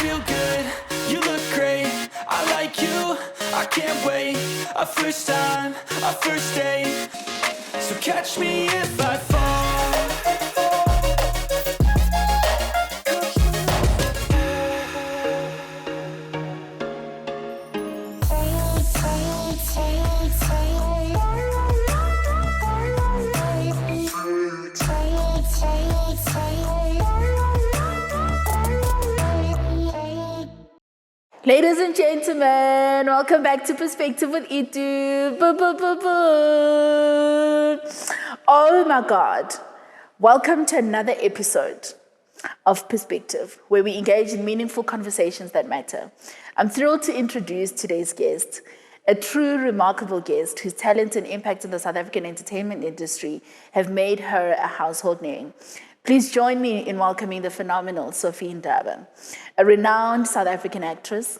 feel good, you look great, I like you, I can't wait. A first time, a first date. So catch me if I fall. Ladies and gentlemen, welcome back to Perspective with Itu. Oh my God. Welcome to another episode of Perspective, where we engage in meaningful conversations that matter. I'm thrilled to introduce today's guest, a true remarkable guest whose talent and impact on the South African entertainment industry have made her a household name. Please join me in welcoming the phenomenal Sophie Ndaba, a renowned South African actress.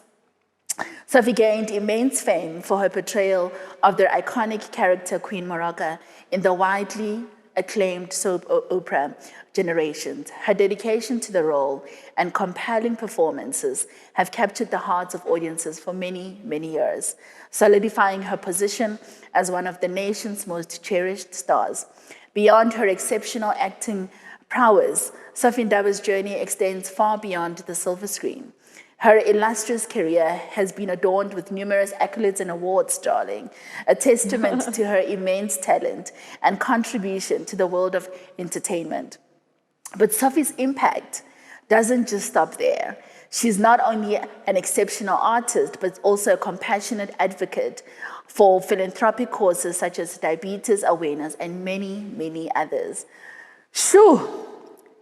Sophie gained immense fame for her portrayal of the iconic character Queen Moroka in the widely acclaimed soap opera Generations. Her dedication to the role and compelling performances have captured the hearts of audiences for many, many years, solidifying her position as one of the nation's most cherished stars. Beyond her exceptional acting prowess, Sophie Ndaba's journey extends far beyond the silver screen. Her illustrious career has been adorned with numerous accolades and awards, darling, a testament to her immense talent and contribution to the world of entertainment. But Sophie's impact doesn't just stop there. She's not only an exceptional artist, but also a compassionate advocate for philanthropic causes such as diabetes awareness and many, many others. Shoo!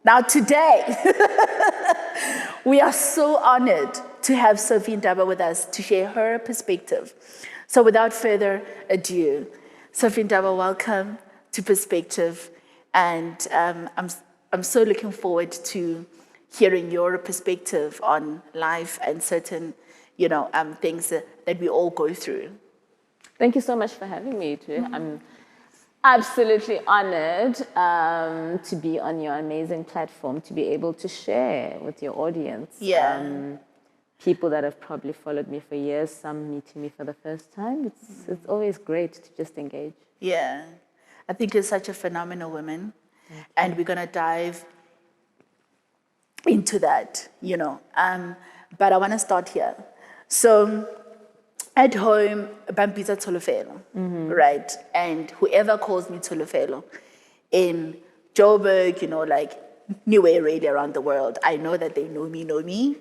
Now today, we are so honored to have Sophie Ndaba with us to share her perspective. So without further ado, Sophie Ndaba, welcome to Perspective. And I'm so looking forward to hearing your perspective on life and certain, things that we all go through. Thank you so much for having me, too. Mm-hmm. I'm absolutely honored to be on your amazing platform, to be able to share with your audience. Yeah. People that have probably followed me for years, some meeting me for the first time. It's always great to just engage. Yeah. I think you're such a phenomenal woman. Okay. And we're going to dive into that, But I want to start here. So at home, Bampiza Tolofelo, right? And whoever calls me Tolofelo in Joburg, anywhere really around the world, I know that they know me.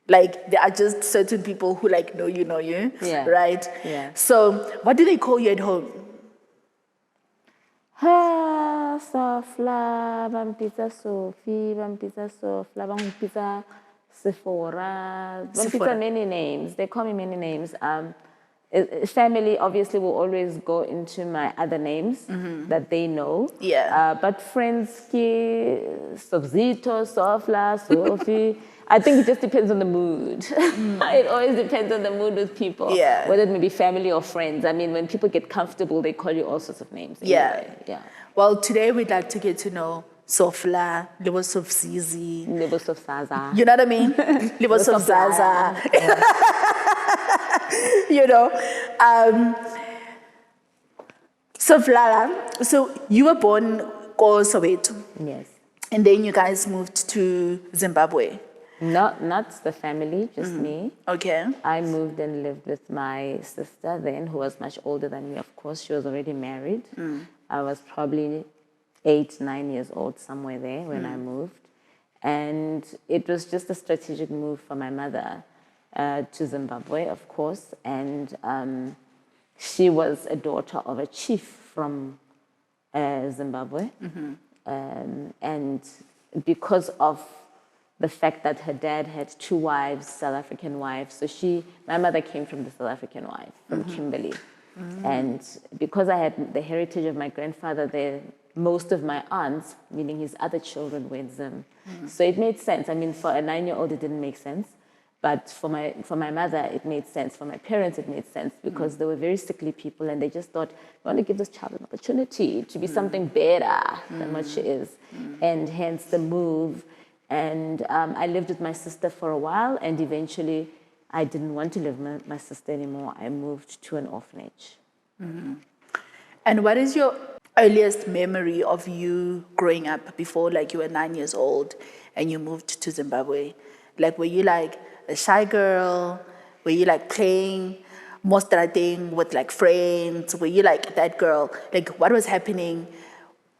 Like, there are just certain people who know you, yeah. Right? Yeah. So what do they call you at home? Sofla, Bampiza Sophie, Bampiza Sofla, Bampiza Sephora, many names. They call me many names. Family obviously will always go into my other names that they know. Yeah. But friends, Sobzito, Sofla, Sophie. I think it just depends on the mood. It always depends on the mood with people. Yeah. Whether it may be family or friends. I mean, when people get comfortable, they call you all sorts of names. Anyway. Yeah. Well, today we'd like to get to know Sofla, Libo Sofzizi. Libo Sofzaza. You know what I mean? Libo Sofzaza. Sofla, so you were born in Soweto. Yes. And then you guys moved to Zimbabwe. Not the family, just me. Okay. I moved and lived with my sister then, who was much older than me, of course. She was already married. I was probably 8, 9 years old, somewhere there when I moved. And it was just a strategic move for my mother to Zimbabwe, of course. And she was a daughter of a chief from Zimbabwe. And because of the fact that her dad had 2 wives, South African wives, so my mother came from the South African wife, from Kimberley. And because I had the heritage of my grandfather there, most of my aunts, meaning his other children, were in Zim. So it made sense. I mean, for a 9-year-old, it didn't make sense. But for my mother, it made sense. For my parents, it made sense because they were very sickly people and they just thought, we want to give this child an opportunity to be something better than what she is. And hence the move. And I lived with my sister for a while, and eventually I didn't want to live with my sister anymore. I moved to an orphanage. And what is your earliest memory of you growing up before, like you were 9 years old and you moved to Zimbabwe? Like, were you like a shy girl? Were you like playing thing with like friends? Were you like that girl? Like, what was happening?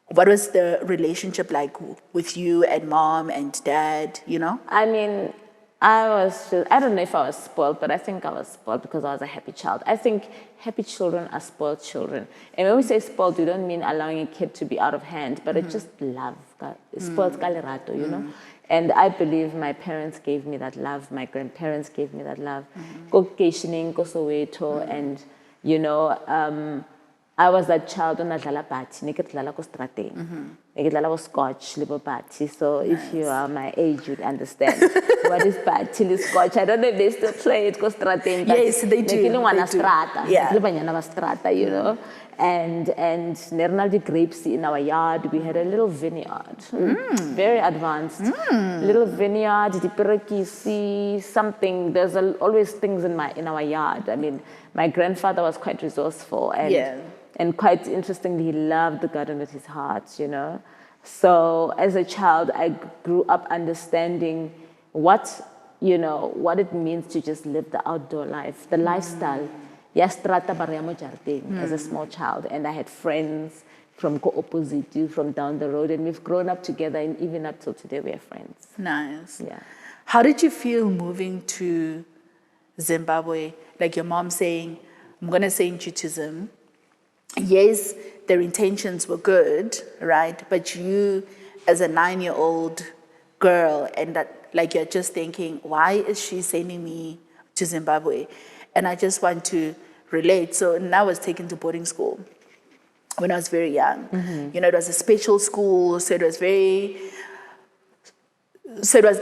What was the relationship like with you and mom and dad, you know? I mean, I don't know if I was spoiled, but I think I was spoiled because I was a happy child. I think happy children are spoiled children. And when we say spoiled, we don't mean allowing a kid to be out of hand, but it's just love. Spoiled kalerato, you know? And I believe my parents gave me that love. My grandparents gave me that love. Kokeishining, Kosoweto, and, you know, I was that child on Dlala Party, naked Dlala Kostrate, naked Dlala Scotch, little party. So if you are my age, you'd understand what is party, Scotch. I don't know if they still play it, Kostrate. Yes, they do. Yeah. Strata, you know. And Nernaldi grapes in our yard. We had a little vineyard, very advanced. Little vineyard, the something. There's always things in our yard. I mean, my grandfather was quite resourceful and quite interestingly, he loved the garden with his heart, you know. So as a child, I grew up understanding what it means to just live the outdoor life, the lifestyle. Strata Bariamo Jardin as a small child. And I had friends from opposite, from down the road, and we've grown up together, and even up till today, we are friends. Nice. Yeah. How did you feel moving to Zimbabwe? Like your mom saying, I'm going to send you to Zim. Yes, their intentions were good, right? But you, as a 9-year-old girl, and that, like, you're just thinking, why is she sending me to Zimbabwe? And I just want to relate. So now I was taken to boarding school when I was very young. You know, it was a special school, so it was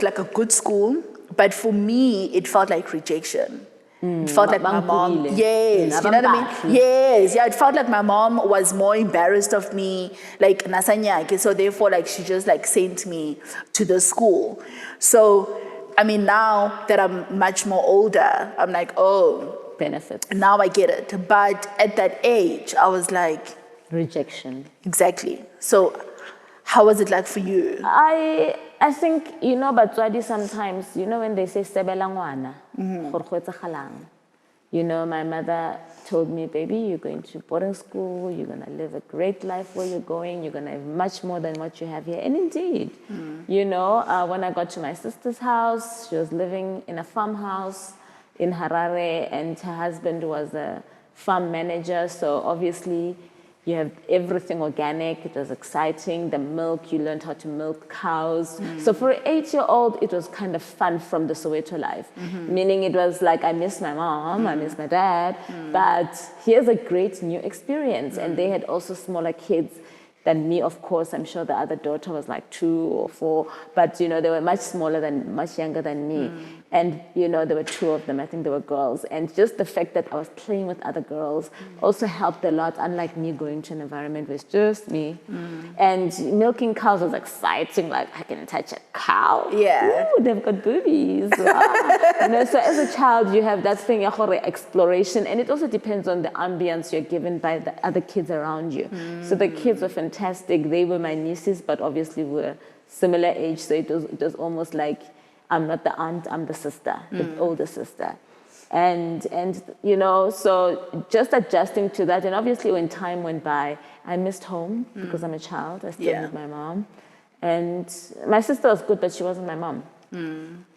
like a good school. But for me, it felt like rejection. It felt like my mom, yes, you know what I mean? Yes, yeah, it felt like my mom was more embarrassed of me, like, nasanyake, so therefore, like, she just, like, sent me to the school. So, I mean, now that I'm much more older, I'm like, oh. Benefits. Now I get it. But at that age, I was like. Rejection. Exactly. So, how was it like for you? I think, you know, but sometimes, you know, when they say sebelangwana, you know, my mother told me, baby, you're going to boarding school, you're going to live a great life where you're going, you're going to have much more than what you have here. And indeed, you know, when I got to my sister's house, she was living in a farmhouse in Harare, and her husband was a farm manager, so obviously, you have everything organic. It was exciting. The milk, you learned how to milk cows. So for an 8-year-old, it was kind of fun from the Soweto life. Meaning it was like, I miss my mom, I miss my dad, but here's a great new experience. And they had also smaller kids than me, of course. I'm sure the other daughter was like 2 or 4, but you know, they were much younger than me. And you know, there were 2 of them, I think they were girls. And just the fact that I was playing with other girls also helped a lot, unlike me going to an environment with just me. And milking cows was exciting, like I can touch a cow. Yeah. Ooh, they've got boobies. Wow. You know, so as a child, you have that thing, exploration, and it also depends on the ambience you're given by the other kids around you. So the kids were fantastic. They were my nieces, but obviously we're similar age, so it was almost like I'm not the aunt, I'm the sister, the older sister. And you know, so just adjusting to that, and obviously when time went by, I missed home because I'm a child. I still need my mom. And my sister was good, but she wasn't my mom.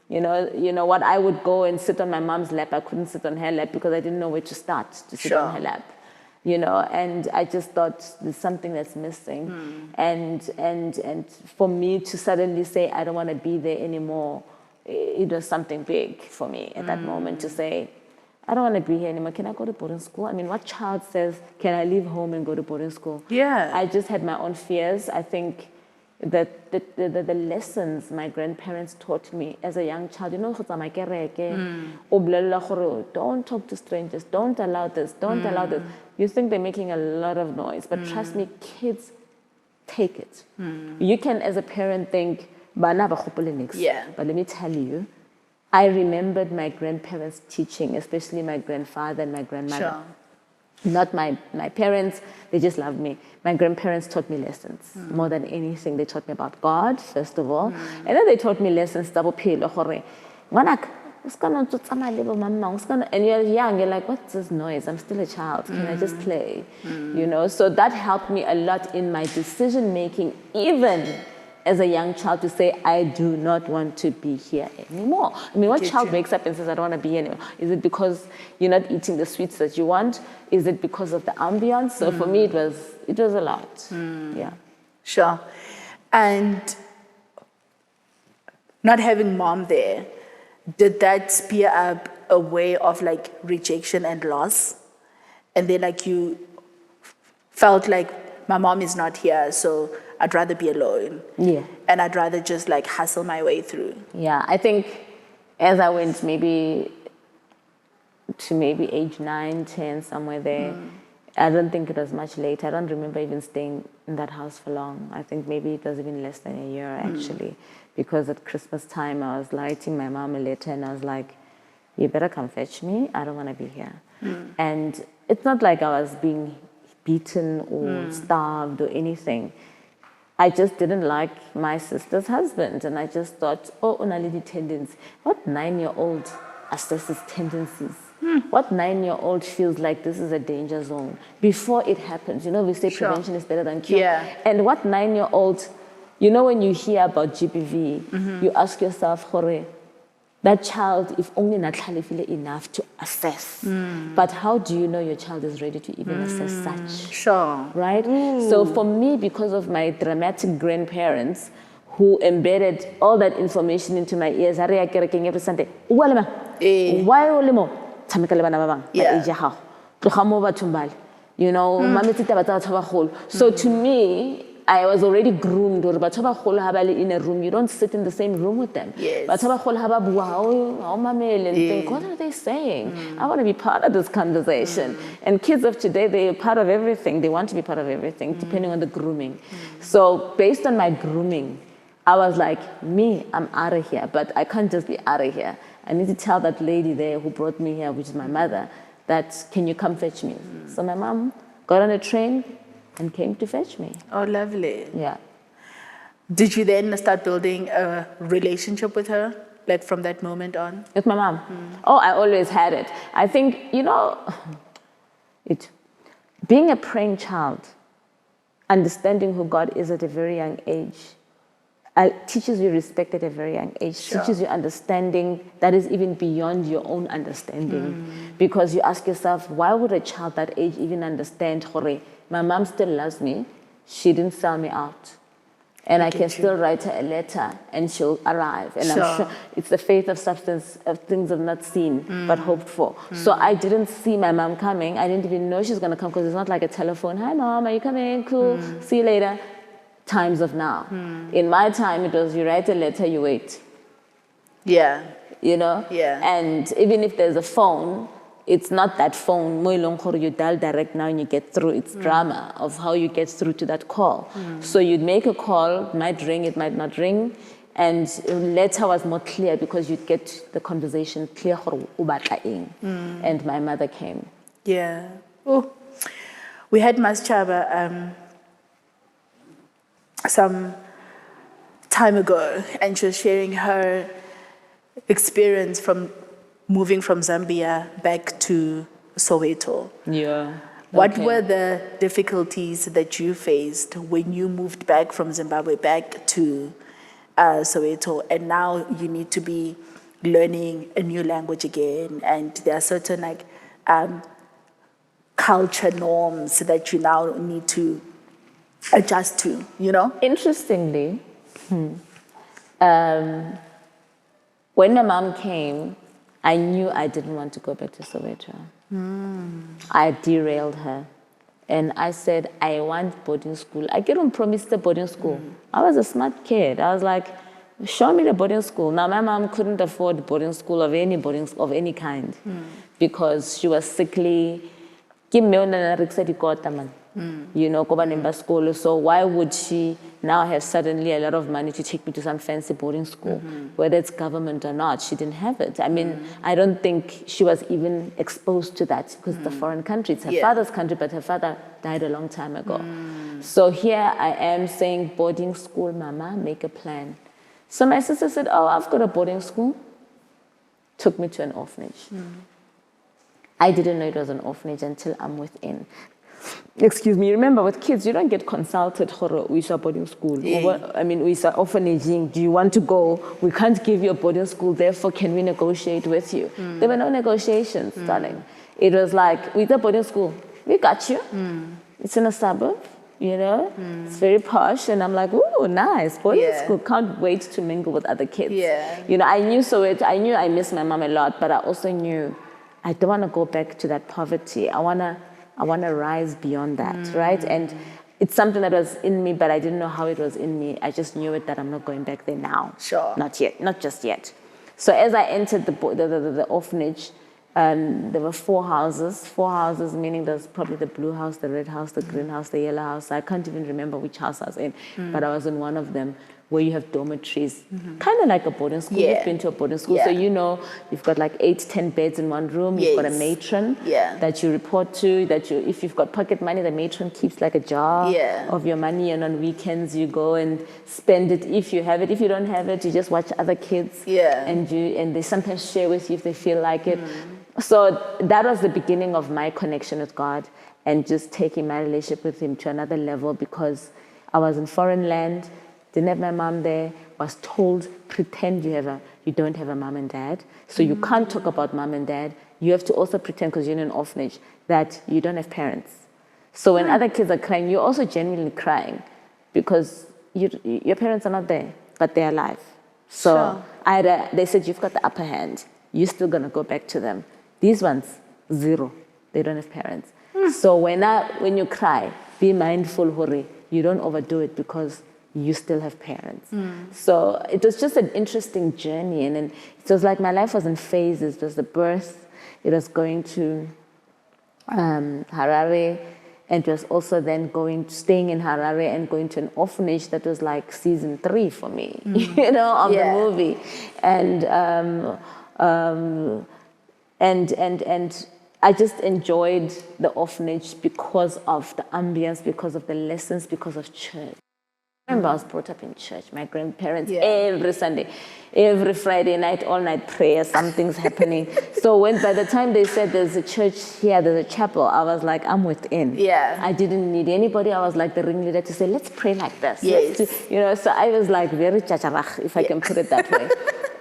You know what, I would go and sit on my mom's lap. I couldn't sit on her lap because I didn't know where to start to sit on her lap. You know, and I just thought there's something that's missing. And for me to suddenly say, I don't want to be there anymore, it was something big for me at that moment to say, I don't want to be here anymore. Can I go to boarding school? I mean, what child says, can I leave home and go to boarding school? Yeah. I just had my own fears. I think that the lessons my grandparents taught me as a young child, you know, don't talk to strangers, don't allow this, don't allow this. You think they're making a lot of noise, but trust me, kids take it. You can, as a parent, think, bana ba kgopole niks. Yeah. But let me tell you, I remembered my grandparents teaching, especially my grandfather and my grandmother. Sure. Not my parents, they just loved me. My grandparents taught me lessons more than anything. They taught me about God, first of all. And then they taught me lessons, and you're young, you're like, what's this noise? I'm still a child. Can I just play? You know, so that helped me a lot in my decision making, even as a young child, to say, I do not want to be here anymore. I mean, what child wakes up and says, I don't want to be here anymore? Is it because you're not eating the sweets that you want? Is it because of the ambience? So for me, it was a lot. Yeah. Sure. And not having mom there, did that spear up a way of like rejection and loss? And then like you felt like my mom is not here, so I'd rather be alone. Yeah. And I'd rather just like hustle my way through. Yeah, I think as I went maybe age 9, 10, somewhere there, I don't think it was much later. I don't remember even staying in that house for long. I think maybe it was even less than a year actually. Because at Christmas time, I was writing my mom a letter and I was like, you better come fetch me. I don't want to be here. And it's not like I was being beaten or starved or anything. I just didn't like my sister's husband. And I just thought, oh, unality tendencies. What 9-year-old assesses tendencies? What 9-year-old feels like this is a danger zone before it happens? You know, we say prevention is better than cure. Yeah. And what 9-year-old, you know, when you hear about GBV, you ask yourself, Hore, that child, if only natlalefile enough to assess. But how do you know your child is ready to even assess such? Sure. Right? So for me, because of my dramatic grandparents who embedded all that information into my ears, every Sunday, why olemo? Yeah. You know, so to me, I was already groomed. In a room, you don't sit in the same room with them. Yes. And think, what are they saying? I want to be part of this conversation. And kids of today, they're part of everything. They want to be part of everything, depending on the grooming. So based on my grooming, I was like, I'm out of here. But I can't just be out of here. I need to tell that lady there who brought me here, which is my mother, that can you come fetch me? So my mom got on a train and came to fetch me. Oh, lovely. Yeah. Did you then start building a relationship with her, like from that moment on? With my mom? Oh, I always had it. I think, you know, being a praying child, understanding who God is at a very young age, teaches you respect at a very young age, teaches you understanding that is even beyond your own understanding. Because you ask yourself, why would a child that age even understand, Hore, my mom still loves me, she didn't sell me out. And I can still write her a letter and she'll arrive. And I'm sure it's the faith of substance, of things I've not seen, but hoped for. So I didn't see my mom coming. I didn't even know she's going to come because it's not like a telephone. Hi, mom, are you coming? Cool. See you later. Times of now. In my time, it was you write a letter, you wait. Yeah. You know? Yeah. And even if there's a phone, it's not that phone, you dial direct now and you get through. It's drama of how you get through to that call. So you'd make a call, it might ring, it might not ring. And letter was more clear because you'd get the conversation clear. And my mother came. Yeah. Oh, we had Mas Chaba some time ago, and she was sharing her experience from moving from Zambia back to Soweto. Yeah. What were the difficulties that you faced when you moved back from Zimbabwe back to Soweto, and now you need to be learning a new language again, and there are certain like culture norms that you now need to adjust to, you know? Interestingly, when my mom came, I knew I didn't want to go back to Soweto. I derailed her. And I said, I want boarding school. I couldn't promise the boarding school. I was a smart kid. I was like, show me the boarding school. Now, my mom couldn't afford boarding school of any kind because she was sickly. you know, Koba Nemba school. So why would she now have suddenly a lot of money to take me to some fancy boarding school, whether it's government or not? She didn't have it. I mean, I don't think she was even exposed to that because it's a foreign country. It's her father's country, but her father died a long time ago. So here I am saying, boarding school, mama, make a plan. So my sister said, oh, I've got a boarding school. Took me to an orphanage. I didn't know it was an orphanage until I'm within. Excuse me, remember with kids, you don't get consulted for we boarding school. I mean, we orphanaging. Do you want to go? We can't give you a boarding school, therefore can we negotiate with you? There were no negotiations, darling. It was like, with a boarding school, we got you. It's in a suburb, you know, it's very posh. And I'm like, ooh, nice, boarding school. Can't wait to mingle with other kids. You know, I knew I knew I miss my mom a lot, but I also knew I don't want to go back to that poverty. I want to rise beyond that, right? And it's something that was in me, but I didn't know how it was in me. I just knew it that I'm not going back there now. Sure. Not yet, not just yet. So as I entered the orphanage, there were 4 houses. 4 houses, meaning there's probably the blue house, the red house, the green house, the yellow house. I can't even remember which house I was in, but I was in one of them where you have dormitories, kind of like a boarding school. You've been to a boarding school, so you know you've got like 8-10 beds in one room. You've got a matron that you report to. If you've got pocket money, the matron keeps like a jar of your money, and on weekends you go and spend it if you have it. If you don't have it, you just watch other kids, and they sometimes share with you if they feel like it. So that was the beginning of my connection with God and just taking my relationship with Him to another level, because I was in foreign land. Didn't have my mom there, was told, pretend you don't have a mom and dad. So you can't talk about mom and dad. You have to also pretend, because you're in an orphanage, that you don't have parents. So when other kids are crying, you're also genuinely crying because your parents are not there, but they're alive. So they said, you've got the upper hand. You're still going to go back to them. These ones, 0. They don't have parents. So when you cry, be mindful, Hori, you don't overdo it, because you still have parents. So it was just an interesting journey. And it was like my life was in phases. It was the birth. It was going to Harare. And it was also then staying in Harare and going to an orphanage that was like season 3 for me, you know, of the movie. And I just enjoyed the orphanage because of the ambience, because of the lessons, because of church. I remember I was brought up in church. My grandparents, every Sunday, every Friday night, all night prayer, something's happening. So by the time they said there's a church here, there's a chapel, I was like, I'm within. I didn't need anybody. I was like the ringleader to say, let's pray like this. You know, so I was like very chacharach, if I can put it that way.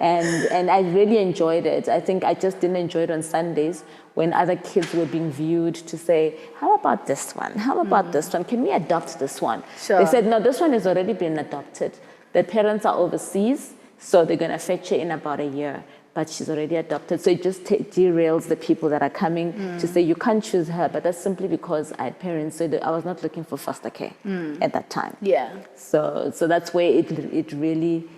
And I really enjoyed it. I think I just didn't enjoy it on Sundays when other kids were being viewed to say, how about this one? How about this one? Can we adopt this one? They said, no, this one has already been adopted. The parents are overseas, so they're going to fetch her in about a year. But she's already adopted. So it just derails the people that are coming to say, you can't choose her. But that's simply because I had parents. So I was not looking for foster care at that time. So that's where it really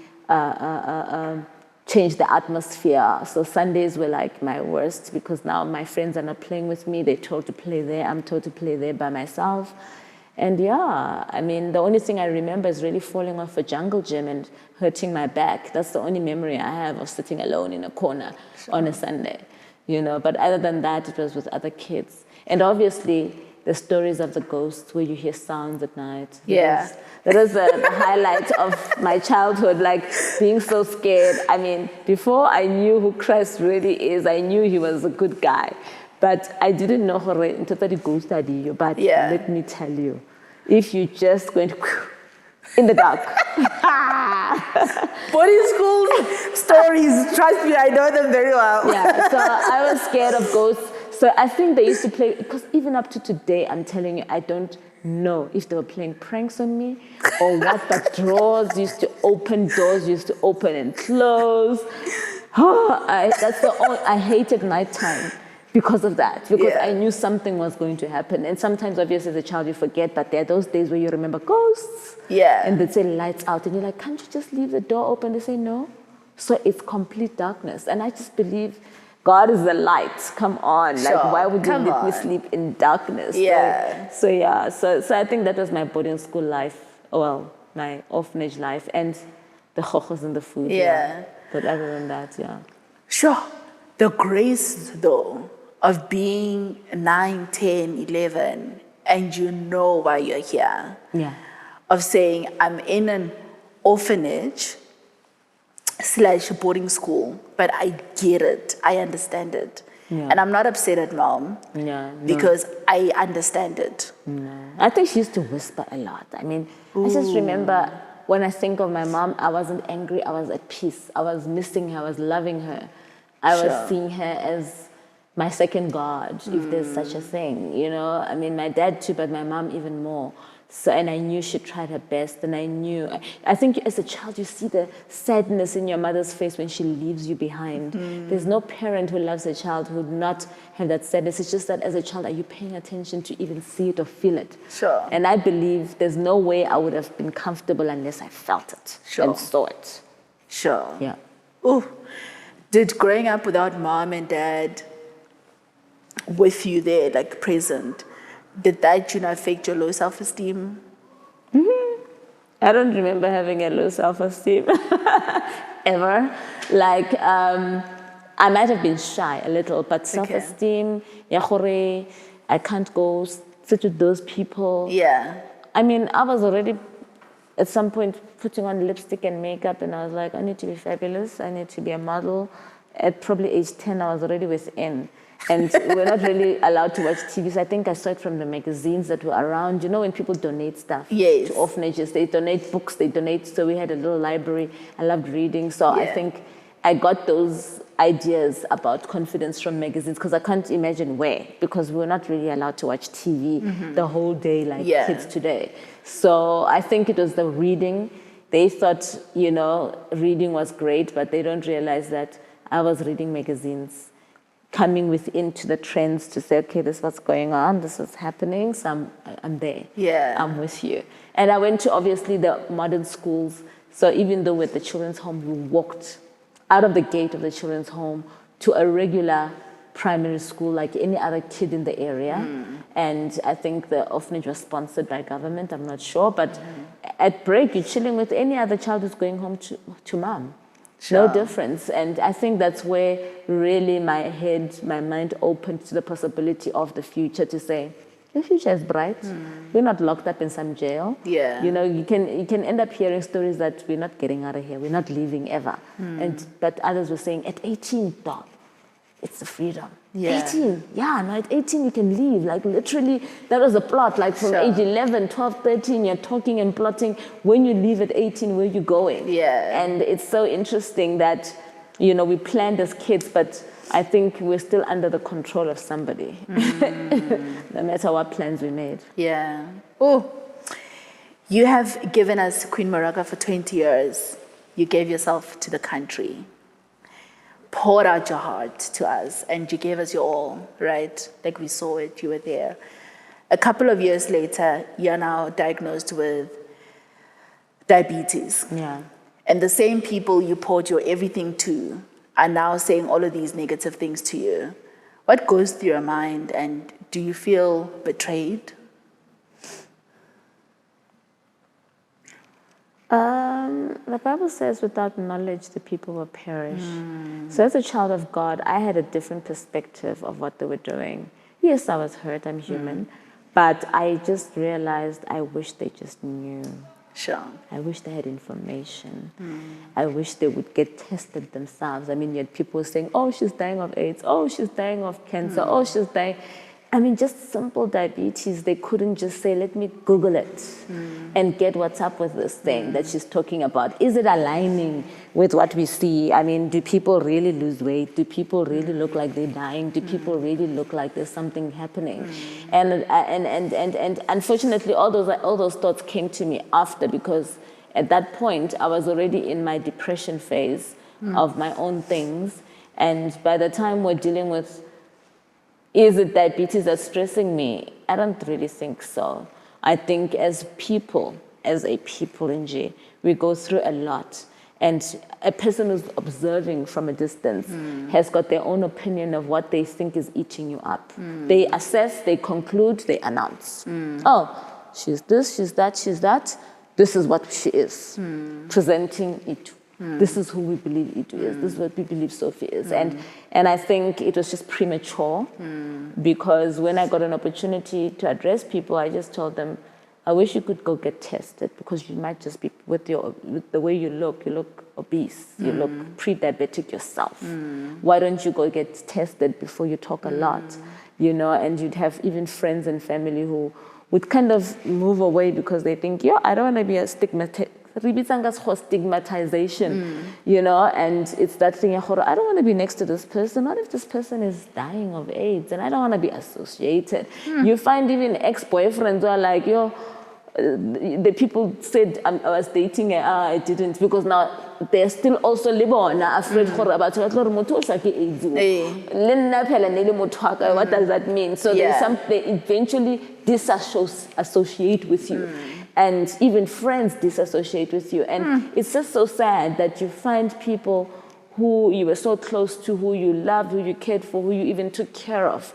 changed the atmosphere. So Sundays were like my worst, because now my friends are not playing with me. They're told to play there. I'm told to play there by myself. And I mean, the only thing I remember is really falling off a jungle gym and hurting my back. That's the only memory I have of sitting alone in a corner on a Sunday, you know. But other than that, it was with other kids. And obviously, the stories of the ghosts where you hear sounds at night. That was the highlight of my childhood, like being so scared. I mean, before I knew who Christ really is, I knew He was a good guy. But I didn't know how to study ghost study. But let me tell you, if you just went in the dark. Boarding school stories, trust me, I know them very well. So I was scared of ghosts. So I think they used to play, because even up to today, I'm telling you, I don't know if they were playing pranks on me or what, but doors used to open and close. I hated nighttime because of that, because I knew something was going to happen. And sometimes, obviously, as a child, you forget, but there are those days where you remember ghosts. And they'd say lights out, and you're like, can't you just leave the door open? They say no. So it's complete darkness. And I just believe God is the light. Come on. Sure. Like, why would you Come let me on. sleep in darkness? Yeah. So I think that was my boarding school life. Well, my orphanage life and the chochos and the food. Yeah. But other than that, yeah. Sure. The grace, though, of being 9, 10, 11, and you know why you're here. Yeah. Of saying, I'm in an orphanage / boarding school, but I get it. I understand it. Yeah. And I'm not upset at mom Yeah. No. because I understand it. No. I think she used to whisper a lot. I mean, I just remember when I think of my mom, I wasn't angry. I was at peace. I was missing her. I was loving her. I Sure. was seeing her as my second God, if there's such a thing, you know. I mean, my dad too, but my mom even more. So, and I knew she tried her best, and I knew. I think as a child, you see the sadness in your mother's face when she leaves you behind. There's no parent who loves a child who would not have that sadness. It's just that as a child, are you paying attention to even see it or feel it? Sure. And I believe there's no way I would have been comfortable unless I felt it Sure. and saw it. Sure. Yeah. Ooh. Did growing up without mom and dad with you there, like present, did that, affect your low self-esteem? I don't remember having a low self-esteem ever. Like, I might have been shy a little, but self-esteem, I can't go sit with those people. Yeah. I mean, I was already at some point putting on lipstick and makeup, and I was like, I need to be fabulous. I need to be a model. At probably age 10, I was already within. And we're not really allowed to watch TV. So I think I saw it from the magazines that were around. You know, when people donate stuff Yes. to orphanages, they donate books, they donate. So we had a little library. I loved reading. So I think I got those ideas about confidence from magazines because I can't imagine where, because we're not really allowed to watch TV the whole day like kids today. So I think it was the reading. They thought, reading was great, but they don't realize that I was reading magazines, coming within to the trends to say, okay, this is what's going on, this is happening, so I'm there. Yeah. I'm with you. And I went to, obviously, the modern schools. So even though we're at the children's home, we walked out of the gate of the children's home to a regular primary school like any other kid in the area. And I think the orphanage was sponsored by government, I'm not sure. But at break, you're chilling with any other child who's going home to mom. Sure. No difference. And I think that's where really my mind opened to the possibility of the future, to say, the future is bright. We're not locked up in some jail. Yeah. You can end up hearing stories that we're not getting out of here. We're not leaving ever. But others were saying, at 18, dog, it's the freedom. Yeah. 18, at 18 you can leave. Like literally, that was a plot. Like from age 11, 12, 13, you're talking and plotting. When you leave at 18, where are you going? Yeah. And it's so interesting that, we planned as kids, but I think we're still under the control of somebody, no matter what plans we made. Yeah. Oh, you have given us Queen Maraga for 20 years. You gave yourself to the country, poured out your heart to us, and you gave us your all, right? Like we saw it, you were there. A couple of years later, you're now diagnosed with diabetes. Yeah. And the same people you poured your everything to are now saying all of these negative things to you. What goes through your mind, and do you feel betrayed? The Bible says without knowledge the people will perish. So as a child of God, I had a different perspective of what they were doing. Yes, I was hurt, I'm human, but I just realized I wish they just knew. Sure. I wish they had information. I wish they would get tested themselves. I mean, you had people saying, oh, she's dying of AIDS. Oh, she's dying of cancer. Oh, she's dying. I mean, just simple diabetes. They couldn't just say, let me Google it and get what's up with this thing that she's talking about. Is it aligning with what we see? I mean, do people really lose weight? Do people really look like they're dying? Do people really look like there's something happening? And unfortunately, all those thoughts came to me after, because at that point, I was already in my depression phase of my own things. And by the time we're dealing with, is it diabetes that's stressing me? I don't really think so. I think as a people in G, we go through a lot. And a person who's observing from a distance has got their own opinion of what they think is eating you up. They assess, they conclude, they announce. Oh, she's this, she's that, she's that. This is what she is. Presenting it. This is who we believe it is. This is what we believe Sophie is. And I think it was just premature because when I got an opportunity to address people, I just told them, I wish you could go get tested because you might just be, with the way you look obese, you look pre-diabetic yourself. Why don't you go get tested before you talk a lot, you know, and you'd have even friends and family who would kind of move away because they think, I don't want to be a stigmatization, you know, and it's that thing, I don't want to be next to this person. What if this person is dying of AIDS and I don't want to be associated? You find even ex-boyfriends who are like, the people said I was dating her, I didn't, because now they're still also afraid about what does that mean? So they eventually disassociate with you. And even friends disassociate with you. And it's just so sad that you find people who you were so close to, who you loved, who you cared for, who you even took care of,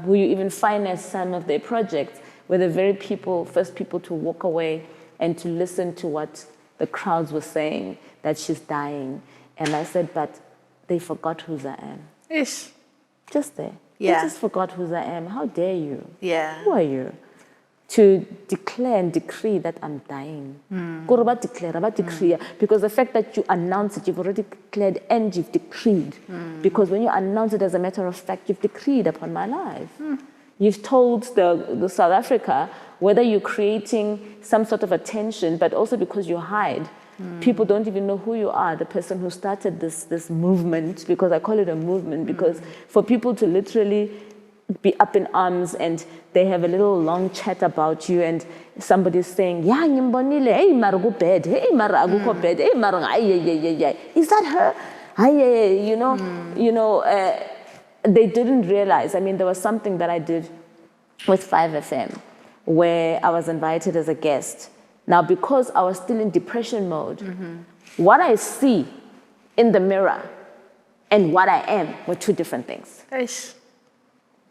who you even financed some of their projects, were the very first people to walk away and to listen to what the crowds were saying, that she's dying. And I said, but they forgot who I am. Ish. Just there. Yeah. They just forgot who I am. How dare you? Yeah. Who are you? To declare and decree that I'm dying. Declare. Because the fact that you announce it, you've already declared and you've decreed. Because when you announce it as a matter of fact, you've decreed upon my life. You've told the South Africa, whether you're creating some sort of attention, but also because you hide. People don't even know who you are, the person who started this movement, because I call it a movement, because for people to literally be up in arms and they have a little long chat about you and somebody's saying, hey, mara go bed, hey, mara aguko bed, hey, mara, is that her? They didn't realize. I mean, there was something that I did with 5FM where I was invited as a guest. Now, because I was still in depression mode, what I see in the mirror and what I am were two different things. Ish.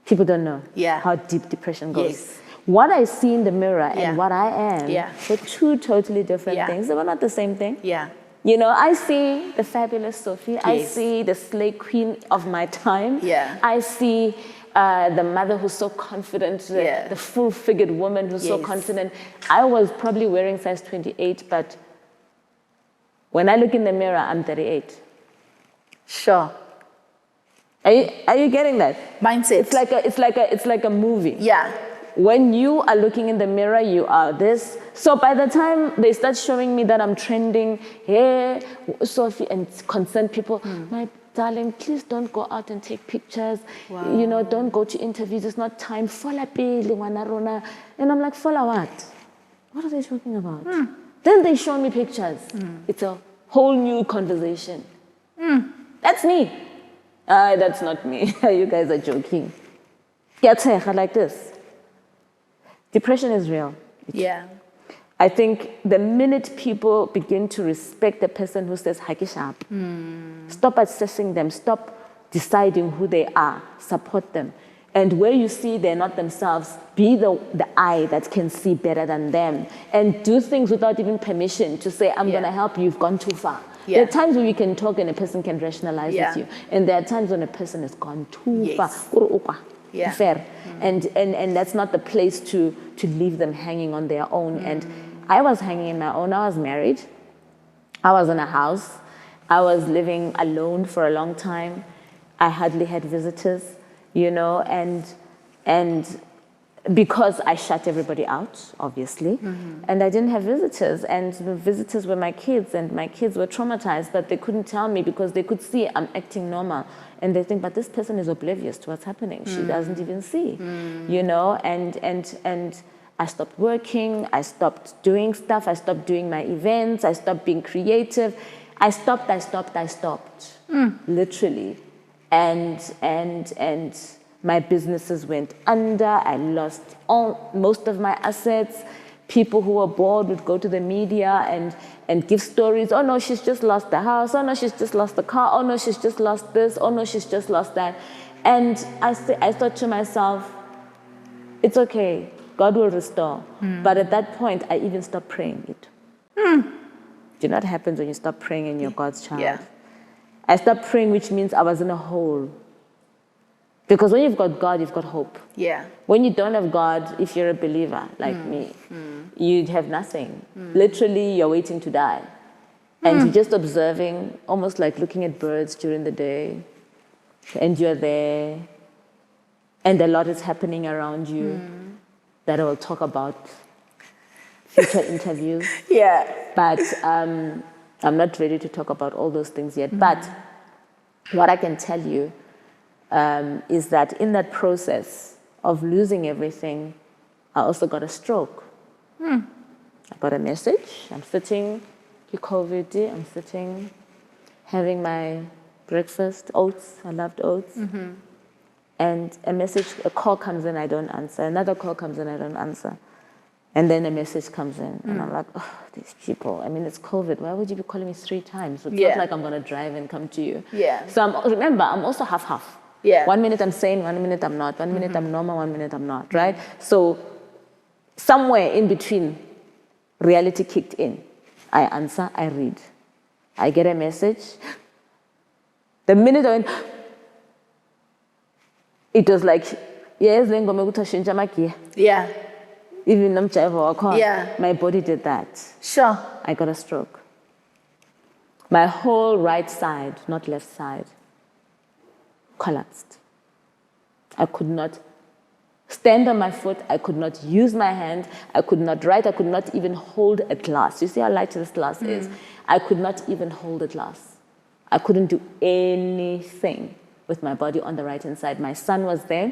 People don't know how deep depression goes. What I see in the mirror and what I am were two totally different things. They were not the same thing. You know, I see the fabulous Sophie. I see the slay queen of my time. I see the mother who's so confident, the full-figured woman who's so confident. I was probably wearing size 28, but when I look in the mirror, I'm 38. Sure. Are you getting that? Mindset. It's like a movie. Yeah. When you are looking in the mirror, you are this. So by the time they start showing me that I'm trending, hey, Sophie, and concerned people, my darling, please don't go out and take pictures. Wow. You know, don't go to interviews. It's not time. Fola pele wanarona. And I'm like, fola what? What are they talking about? Then they show me pictures. It's a whole new conversation. That's me. That's not me. You guys are joking. Like this. Depression is real. I think the minute people begin to respect the person who says, Hakishab, stop assessing them, stop deciding who they are, support them. And where you see they're not themselves, be the eye that can see better than them and do things without even permission to say, I'm going to help you, you've gone too far. There are times when you can talk and a person can rationalize with you. And there are times when a person has gone too far. Fair. And that's not the place to leave them hanging on their own. And I was hanging in my own. I was married. I was in a house. I was living alone for a long time. I hardly had visitors, you know, and because I shut everybody out, obviously, and I didn't have visitors, and the visitors were my kids, and my kids were traumatized, but they couldn't tell me because they could see I'm acting normal, and they think, but this person is oblivious to what's happening. She doesn't even see, you know, and I stopped working, I stopped doing stuff, I stopped doing my events, I stopped being creative, I stopped, literally, and my businesses went under. I lost most of my assets people who were bored would go to the media and give stories. Oh no, she's just lost the house. Oh no, she's just lost the car. Oh no, she's just lost this. Oh no, she's just lost that. And I thought to myself, it's okay. God will restore. But at that point, I even stopped praying it. Do you know what happens when you stop praying and you're God's child? Yeah. I stopped praying, which means I was in a hole. Because when you've got God, you've got hope. Yeah. When you don't have God, if you're a believer like me, you'd have nothing. Literally, you're waiting to die. And you're just observing, almost like looking at birds during the day. And you're there. And a lot is happening around you that I will talk about future interviews. Yeah. But I'm not ready to talk about all those things yet. But what I can tell you is that in that process of losing everything, I also got a stroke. I got a message. I'm sitting, Sekhu-Pedi, I'm sitting, having my breakfast, oats. I loved oats. And a call comes in, I don't answer. Another call comes in, I don't answer. And then a message comes in, and I'm like, oh, these people. I mean, it's COVID. Why would you be calling me 3 times? It's not like I'm going to drive and come to you. Yeah. So remember, I'm also half-half. Yeah. 1 minute I'm sane, 1 minute I'm not. 1 minute I'm normal, 1 minute I'm not, right? So somewhere in between, reality kicked in. I answer, I read. I get a message. The minute I went, it was like, yes, Yeah. even Yeah. my body did that. Sure. I got a stroke. My whole right side, not left side, collapsed. I could not stand on my foot. I could not use my hand. I could not write. I could not even hold a glass. You see how light this glass is? I could not even hold a glass. I couldn't do anything with my body on the right-hand side. My son was there.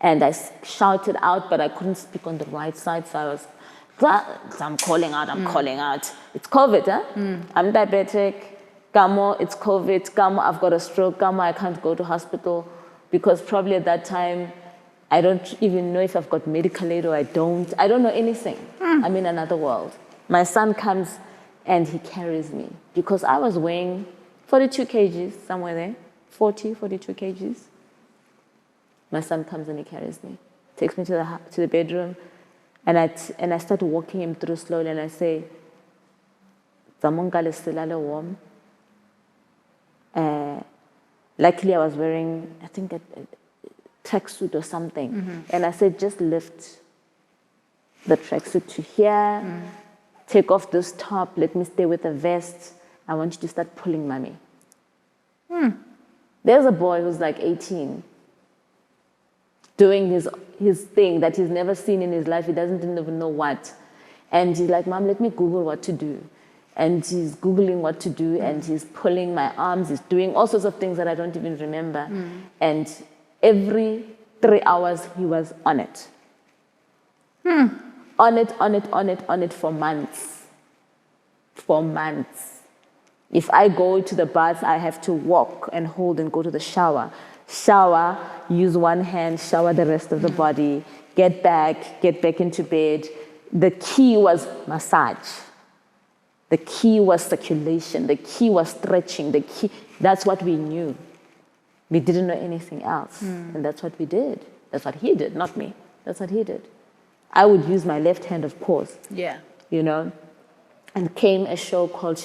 And I shouted out, but I couldn't speak on the right side. So I'm calling out, I'm calling out. It's COVID, huh? I'm diabetic. Gamo, it's COVID. Gamo, I've got a stroke. Gamo, I can't go to hospital. Because probably at that time, I don't even know if I've got medical aid or I don't. I don't know anything. I'm in another world. My son comes and he carries me. Because I was weighing 42 kgs, somewhere there. 42 kgs. My son comes and he carries me, takes me to the bedroom, and I start walking him through slowly, and I say, warm. Luckily, I was wearing, I think, a tracksuit or something. And I said, just lift the tracksuit to here, take off this top, let me stay with the vest. I want you to start pulling mommy. There's a boy who's like 18, doing his thing that he's never seen in his life. He doesn't even know what. And he's like, Mom, let me Google what to do. And he's Googling what to do, and he's pulling my arms. He's doing all sorts of things that I don't even remember. And every 3 hours, he was on it. On it for months. For months. If I go to the bath, I have to walk and hold and go to the shower. Shower, use one hand, shower the rest of the body, get back into bed. The key was massage. The key was circulation. The key was stretching. The key, that's what we knew. We didn't know anything else. And that's what we did. That's what he did, not me. That's what he did. I would use my left hand, of course. Yeah. You know, and came a show called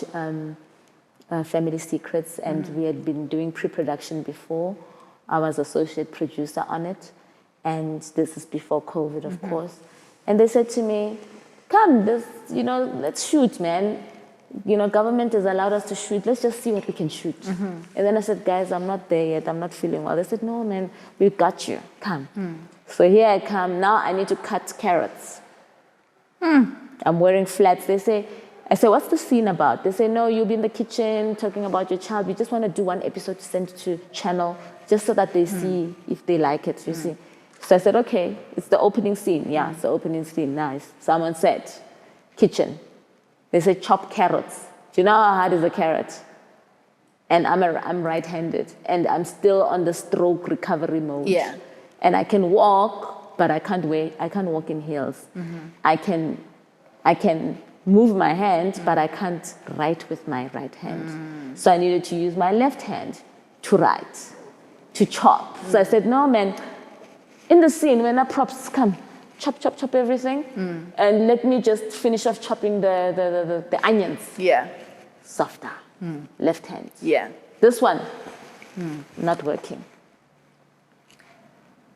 Family Secrets, and we had been doing pre-production before. I was associate producer on it, and this is before COVID, of course. And they said to me, come, let's shoot, man. Government has allowed us to shoot. Let's just see what we can shoot. And then I said, guys, I'm not there yet. I'm not feeling well. They said, no, man, we got you. Come. So here I come. Now I need to cut carrots. I'm wearing flats. I say, what's the scene about? They say, no, you'll be in the kitchen talking about your child. We just want to do one episode to send to channel just so that they see if they like it, you see. So I said, okay, it's the opening scene. Yeah, it's the opening scene. Nice. Someone said, kitchen. They said, chop carrots. Do you know how hard is a carrot? And I'm right-handed, and I'm still on the stroke recovery mode. Yeah. And I can walk, but I can't walk in heels. I can move my hand, but I can't write with my right hand. So I needed to use my left hand to write, to chop. So I said, no, man, in the scene, when our props come, chop everything, and let me just finish off chopping the onions. Yeah. Softer, left hand. Yeah. This one, not working.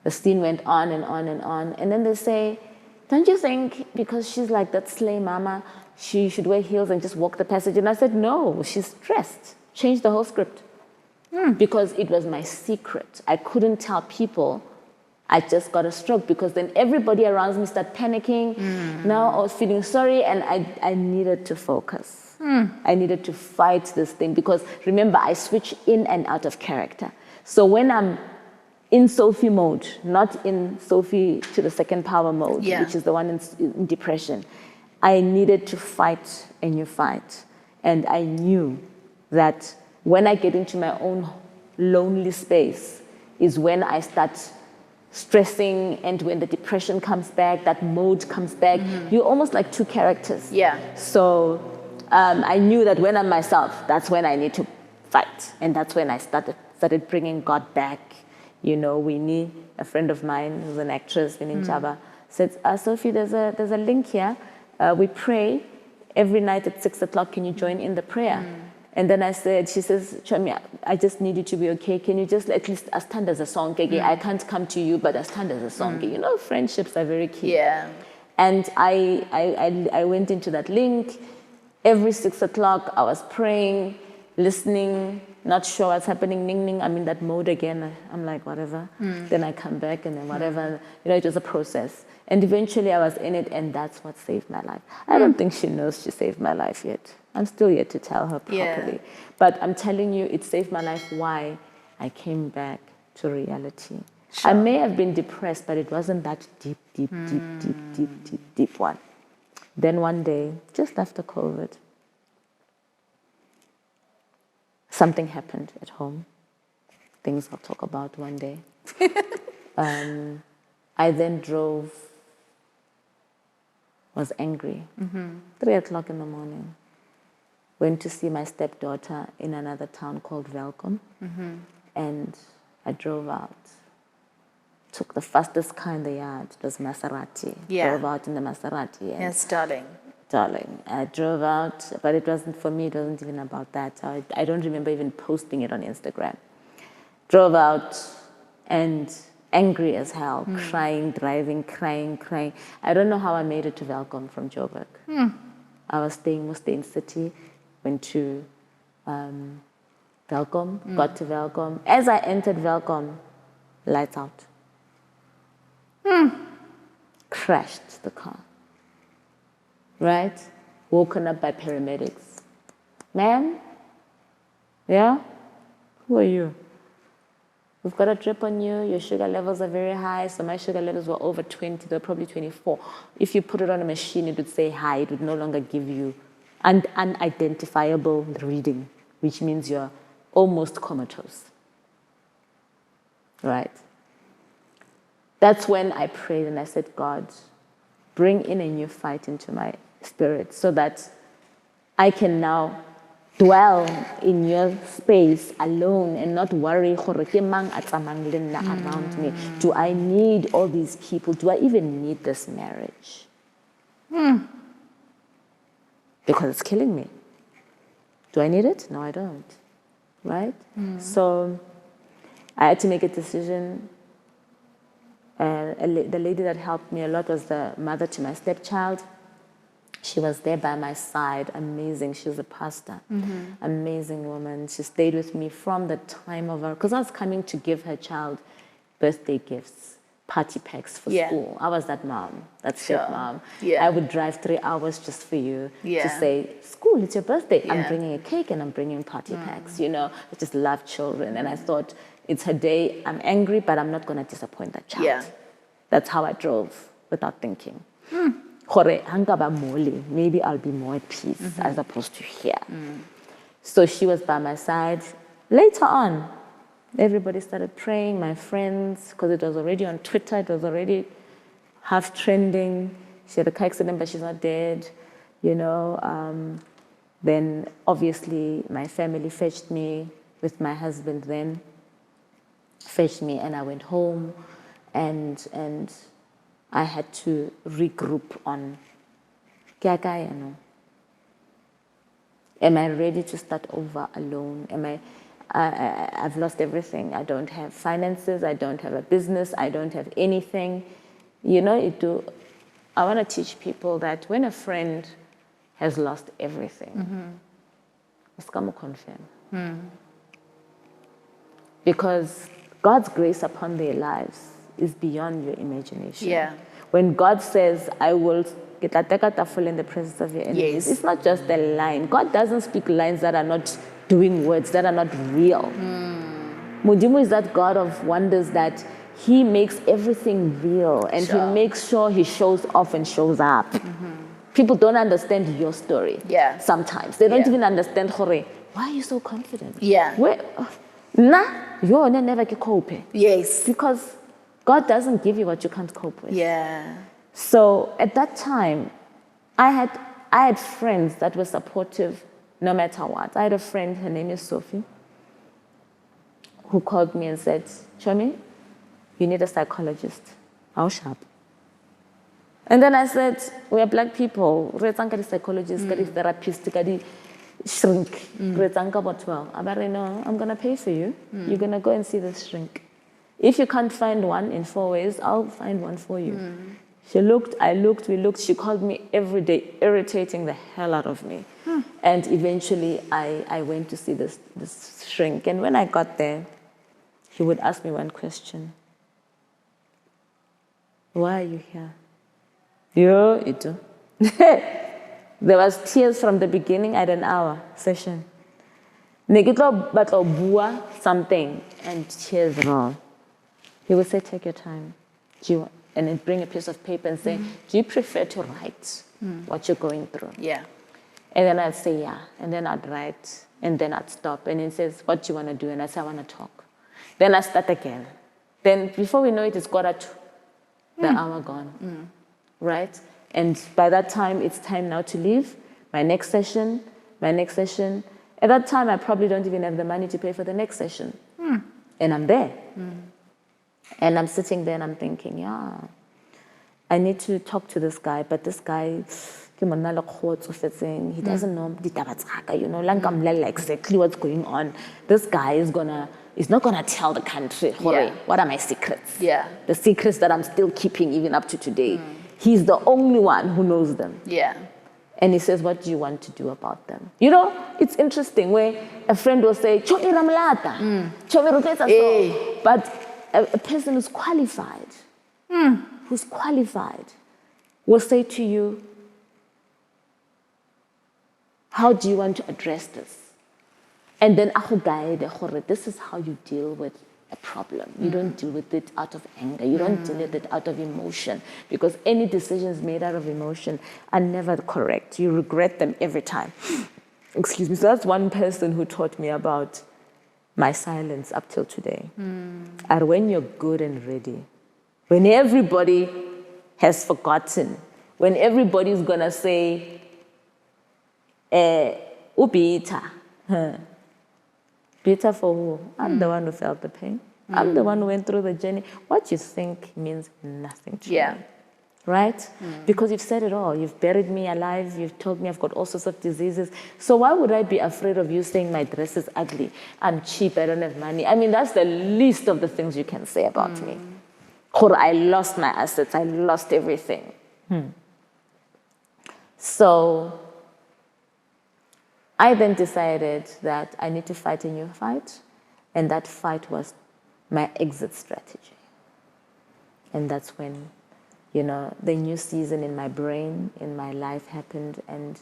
The scene went on and on and on. And then they say, don't you think because she's like that slay mama, she should wear heels and just walk the passage? And I said, no, she's stressed. Change the whole script. Because it was my secret. I couldn't tell people I just got a stroke, because then everybody around me started panicking. Now I was feeling sorry, and I needed to focus. I needed to fight this thing, because remember, I switch in and out of character. So when I'm in Sophie mode, not in Sophie to the second power mode, which is the one in depression, I needed to fight a new fight. And I knew that when I get into my own lonely space is when I start stressing, and when the depression comes back, that mode comes back. You're almost like two characters. Yeah. So I knew that when I'm myself, that's when I need to fight. And that's when I started bringing God back. You know, Winnie, a friend of mine who's an actress, Winnie Ndaba, said, Sophie, there's a link here. We pray every night at 6 o'clock. Can you join in the prayer? And then I said, she says, Chomi, I just need you to be okay. Can you just at least stand as a song? I can't come to you, but I stand as a song. You know, friendships are very key. Yeah. And I went into that link. Every 6 o'clock, I was praying, listening, not sure what's happening, ning, I'm in that mode again. I'm like, whatever. Then I come back, and then whatever. You know, it was a process. And eventually I was in it, and that's what saved my life. I don't think she knows she saved my life yet. I'm still yet to tell her properly. But I'm telling you, it saved my life. Why? I came back to reality. Sure. I may have been depressed, but it wasn't that deep one. Then one day, just after COVID, something happened at home. Things I'll talk about one day. I then was angry. 3 o'clock in the morning. Went to see my stepdaughter in another town called Velkom. And I drove out. Took the fastest car in the yard. It was Maserati. Drove out in the Maserati. Yes, darling. I drove out, but it wasn't for me. It wasn't even about that. I don't remember even posting it on Instagram. Drove out and angry as hell, crying, driving, crying. I don't know how I made it to Velkom from Joburg. I was staying mostly in city. Went to Velkom, got to Velkom. As I entered Velkom, lights out. Crashed the car. Right? Woken up by paramedics. Ma'am? Yeah? Who are you? We've got a drip on you. Your sugar levels are very high. So my sugar levels were over 20. They were probably 24. If you put it on a machine, it would say high. It would no longer give you an unidentifiable reading, which means you're almost comatose. Right? That's when I prayed and I said, God, bring in a new fight into my spirit so that I can now dwell in your space alone and not worry around me. Do I need all these people? Do I even need this marriage? Because it's killing me. Do I need it? No, I don't. Right? So I had to make a decision. The lady that helped me a lot was the mother to my stepchild. She was there by my side, amazing. She was a pastor, amazing woman. She stayed with me from the time of her, because I was coming to give her child birthday gifts, party packs for school. I was that mom, that stepmom. I would drive 3 hours just for you to say, school, it's your birthday. I'm bringing a cake and I'm bringing party packs. You know, I just love children. And I thought, it's her day. I'm angry, but I'm not going to disappoint that child. That's how I drove without thinking. Maybe I'll be more at peace as opposed to here. So she was by my side. Later on, everybody started praying, my friends, because it was already on Twitter, it was already half trending. She had a car accident, but she's not dead, you know. Then obviously my family fetched me with my husband then, fetched me, and I went home, and I had to regroup on, am I ready to start over alone? I've lost everything. I don't have finances, I don't have a business, I don't have anything. You know, I want to teach people that when a friend has lost everything, it's come to confirm. Because God's grace upon their lives is beyond your imagination. Yeah. When God says, I will get in the presence of your enemies, Yes. it's not just a line. God doesn't speak lines that are not doing words, that are not real. Mudimu is that God of wonders that he makes everything real, and he makes sure he shows off and shows up. People don't understand your story. Yeah. Sometimes. They don't Yeah. even understand, why are you so confident? Yeah. You'll never cope. Yes. Because God doesn't give you what you can't cope with. Yeah. So at that time, I had friends that were supportive no matter what. I had a friend, her name is Sophie, who called me and said, Chomi, you need a psychologist. How sharp. And then I said, we are black people. We're psychologists, therapists, shrink. Well, no, I'm going to pay for you. You're going to go and see this shrink. If you can't find one in 4 ways, I'll find one for you. She looked, I looked, we looked. She called me every day, irritating the hell out of me. And eventually, I went to see this shrink. And when I got there, he would ask me one question. Why are you here? There was tears from the beginning. I had an hour session. Something, and tears roll. He would say, take your time. And then bring a piece of paper and say, do you prefer to write what you're going through? Yeah. And then I'd say, yeah. And then I'd write. And then I'd stop. And he says, what do you want to do? And I say, I want to talk. Then I start again. Then before we know it, it's 1:45, the hour gone. Right? And by that time, it's time now to leave. My next session. At that time, I probably don't even have the money to pay for the next session. And I'm there. And I'm sitting there and I'm thinking, yeah, I need to talk to this guy, but this guy, he doesn't know, you know, exactly what's going on. This guy is not gonna tell the country, what are my secrets? Yeah. The secrets that I'm still keeping even up to today. He's the only one who knows them. Yeah. And he says, what do you want to do about them? You know, it's interesting where a friend will say, Chomi Ramlata, Chomi Ruketa. But a person who's qualified, will say to you, how do you want to address this? And then this is how you deal with a problem. You don't deal with it out of anger. You don't deal with it out of emotion, because any decisions made out of emotion are never correct. You regret them every time. Excuse me. So that's one person who taught me about my silence up till today. And when you're good and ready, when everybody has forgotten, when everybody's gonna say, Ubita. Bitter for who? I'm the one who felt the pain. I'm the one who went through the journey. What you think means nothing to me. Right? Because you've said it all. You've buried me alive. You've told me I've got all sorts of diseases. So why would I be afraid of you saying my dress is ugly? I'm cheap. I don't have money. I mean, that's the least of the things you can say about me. I lost my assets. I lost everything. So I then decided that I need to fight a new fight. And that fight was my exit strategy. And that's when, you know, the new season in my brain, in my life happened, and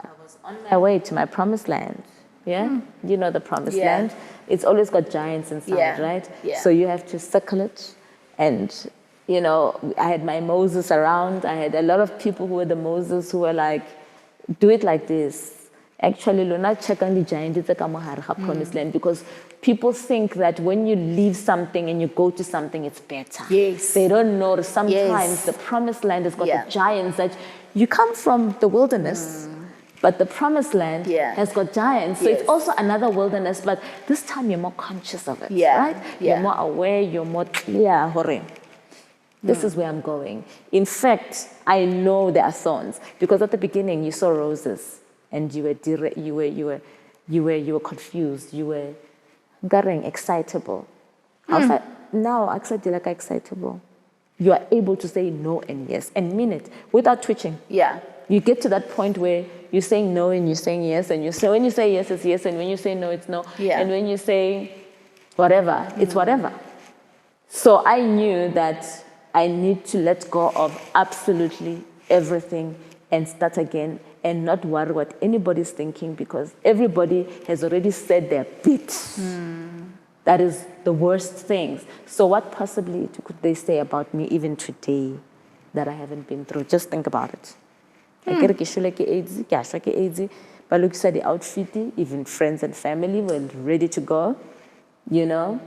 I was on my way to my promised land. Yeah? You know the promised land? It's always got giants inside, right? So you have to circle it. And, you know, I had my Moses around. I had a lot of people who were the Moses who were like, do it like this. Actually, lona checkang the giant is a promised land, because people think that when you leave something and you go to something, it's better. Yes. They don't know sometimes Yes. the promised land has got Yeah. the giants that you come from the wilderness, but the promised land has got giants. So Yes. it's also another wilderness, but this time you're more conscious of it, Yeah. right? Yeah. You're more aware, you're more clear. Hore. This is where I'm going. In fact, I know there are thorns, because at the beginning you saw roses and you were confused, you were excitable. Now, excitable. You are able to say no and yes and mean it without twitching. Yeah. You get to that point where you're saying no and you're saying yes, and you say, when you say yes, it's yes, and when you say no, it's no. Yeah. And when you say whatever, it's whatever. So I knew that I need to let go of absolutely everything and start again and not worry what anybody's thinking, because everybody has already said their bit. That is the worst things. So what possibly could they say about me even today that I haven't been through? Just think about it. I get AIDS, but look at the outfit, even friends and family were ready to go, you know.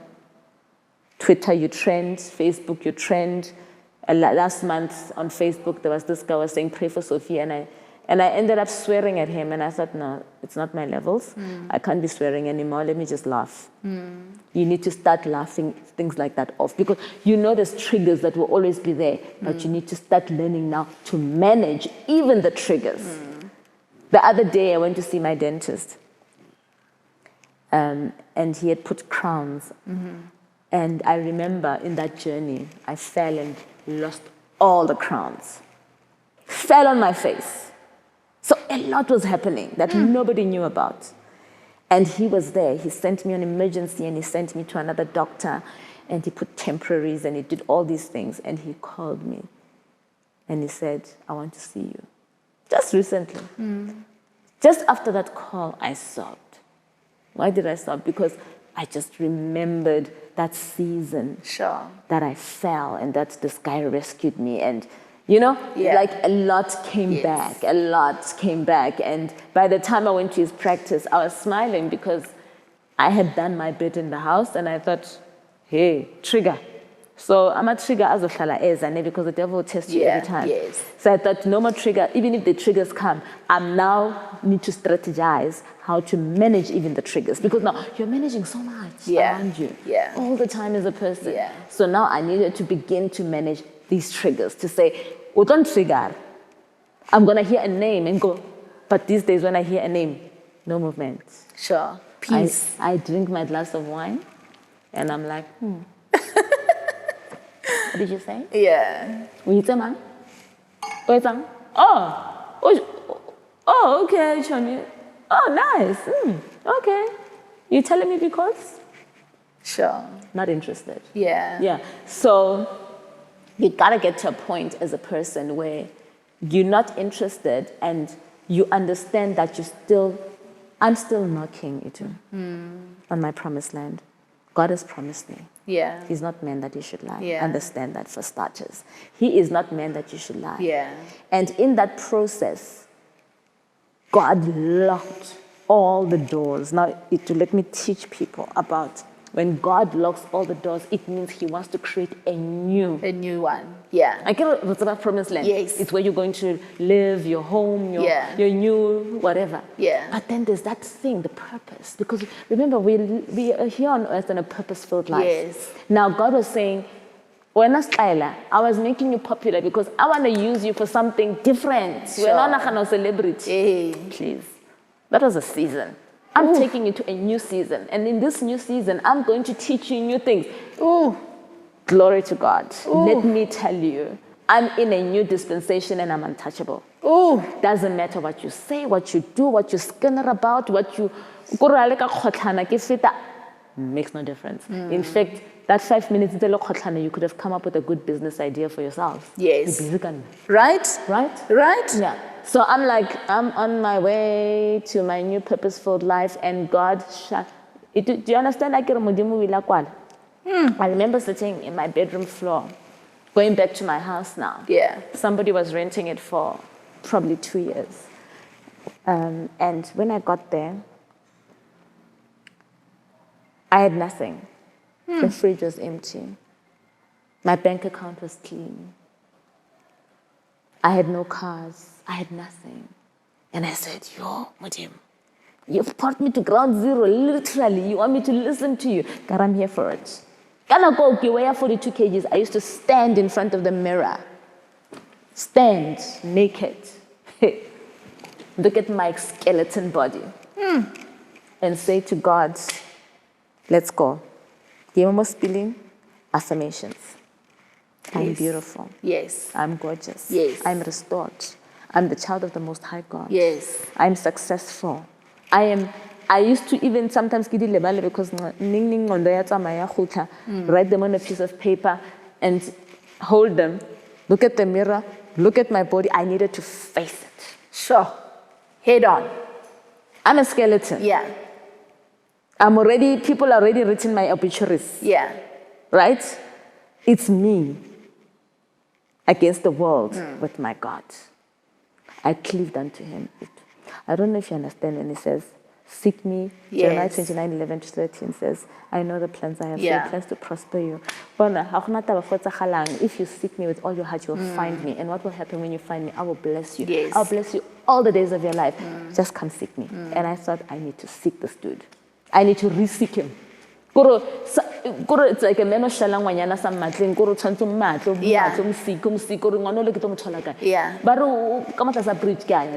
Twitter, you trend. Facebook, you trend. Last month on Facebook, there was this guy was saying, pray for Sophie, and I ended up swearing at him, and I thought, no, it's not my levels. I can't be swearing anymore. Let me just laugh. You need to start laughing things like that off, because you know there's triggers that will always be there, but you need to start learning now to manage even the triggers. The other day, I went to see my dentist, and he had put crowns. And I remember in that journey, I fell and lost all the crowns. Fell on my face. So a lot was happening that nobody knew about. And he was there. He sent me on emergency, and he sent me to another doctor, and he put temporaries, and he did all these things. And he called me, and he said, I want to see you. Just recently. Just after that call, I sobbed. Why did I sob? Because I just remembered that season that I fell and that this guy rescued me. And, you know, like a lot came back. And by the time I went to his practice, I was smiling because I had done my bit in the house, and I thought, hey, trigger. So I'm a trigger as a ezane, because the devil will test you every time. So I thought, no more trigger. Even if the triggers come, I now need to strategize how to manage even the triggers, because now you're managing so much around you all the time as a person. So now I needed to begin to manage these triggers, to say, don't trigger. I'm going to hear a name and go, but these days when I hear a name, no movement. Peace. I drink my glass of wine, and I'm like, What did you say? man. Oh, okay, Choni. Oh, nice. Okay. You telling me because? Not interested. Yeah. So you gotta get to a point as a person where you're not interested, and you understand that I'm still knocking it on my promised land. God has promised me. He's not man that he should lie. Understand that for starters. He is not man that you should lie. And in that process, God locked all the doors. Now, let me teach people about when God locks all the doors, it means he wants to create a new one. I get what's about promised land. It's where you're going to live, your home, your new whatever. But then there's that thing, the purpose. Because remember, we are here on earth in a purpose-filled life. Now, God was saying, when I was making you popular because I want to use you for something different. We're not a celebrity. Please. That was a season. I'm taking you to a new season. And in this new season, I'm going to teach you new things. Glory to God. Let me tell you, I'm in a new dispensation and I'm untouchable. Doesn't matter what you say, what you do, what you skinner about, what you... makes no difference. In fact, that 5 minutes, you could have come up with a good business idea for yourself. Right? Yeah. So I'm on my way to my new purposeful life, and God, do you understand? I remember sitting in my bedroom floor, going back to my house now. Somebody was renting it for probably 2 years. And when I got there, I had nothing. The fridge was empty. My bank account was clean. I had no cars. I had nothing. And I said, yo, Mudim, you've brought me to ground zero, literally. You want me to listen to you. God, I'm here for it. When I go, weigh 42 kgs. I used to stand in front of the mirror. Stand naked. Look at my skeleton body. And say to God, let's go. Give me spilling affirmations. I'm beautiful. Yes. I'm gorgeous. Yes. I'm restored. I'm the child of the Most High God. Yes. I'm successful. I used to even sometimes get lebale because write them on a piece of paper and hold them. Look at the mirror. Look at my body. I needed to face it. Sure. Head on. I'm a skeleton. Yeah. People are already written my obituaries. Yeah. Right? It's me against the world with my God. I cleaved unto him. I don't know if you understand when he says, seek me. Jeremiah 29:11-13 says, I know the plans I have for you, plans to prosper you. If you seek me with all your heart, you'll find me. And what will happen when you find me? I will bless you. Yes. I'll bless you all the days of your life. Just come seek me. And I thought, I need to seek this dude. I need to re-seek him. It's like a man of shalangwanyana some matling, Guru Chantum Matum, Yeah. Baru, come as a bridge guy.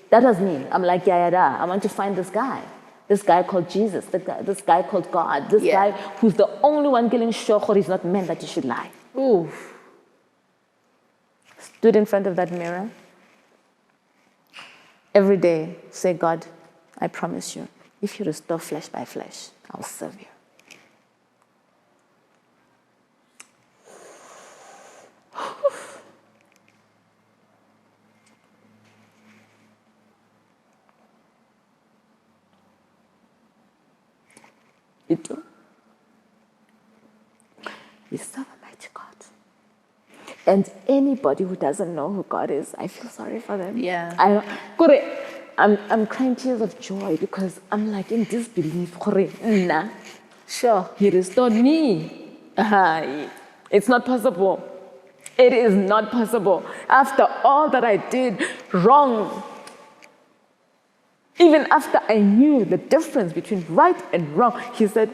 That was me. I'm like, I want to find this guy. This guy called Jesus, this guy called God, this guy who's the only one killing sure he's not meant that you should lie. Ooh. Stood in front of that mirror. Every day, say, God, I promise you, if you restore flesh by flesh, I'll serve you. We serve a mighty God. And anybody who doesn't know who God is, I feel sorry for them. Yeah. I'm crying tears of joy because I'm like in disbelief. Nah. Sure. He restored me. It's not possible. It is not possible. After all that I did wrong, even after I knew the difference between right and wrong, he said,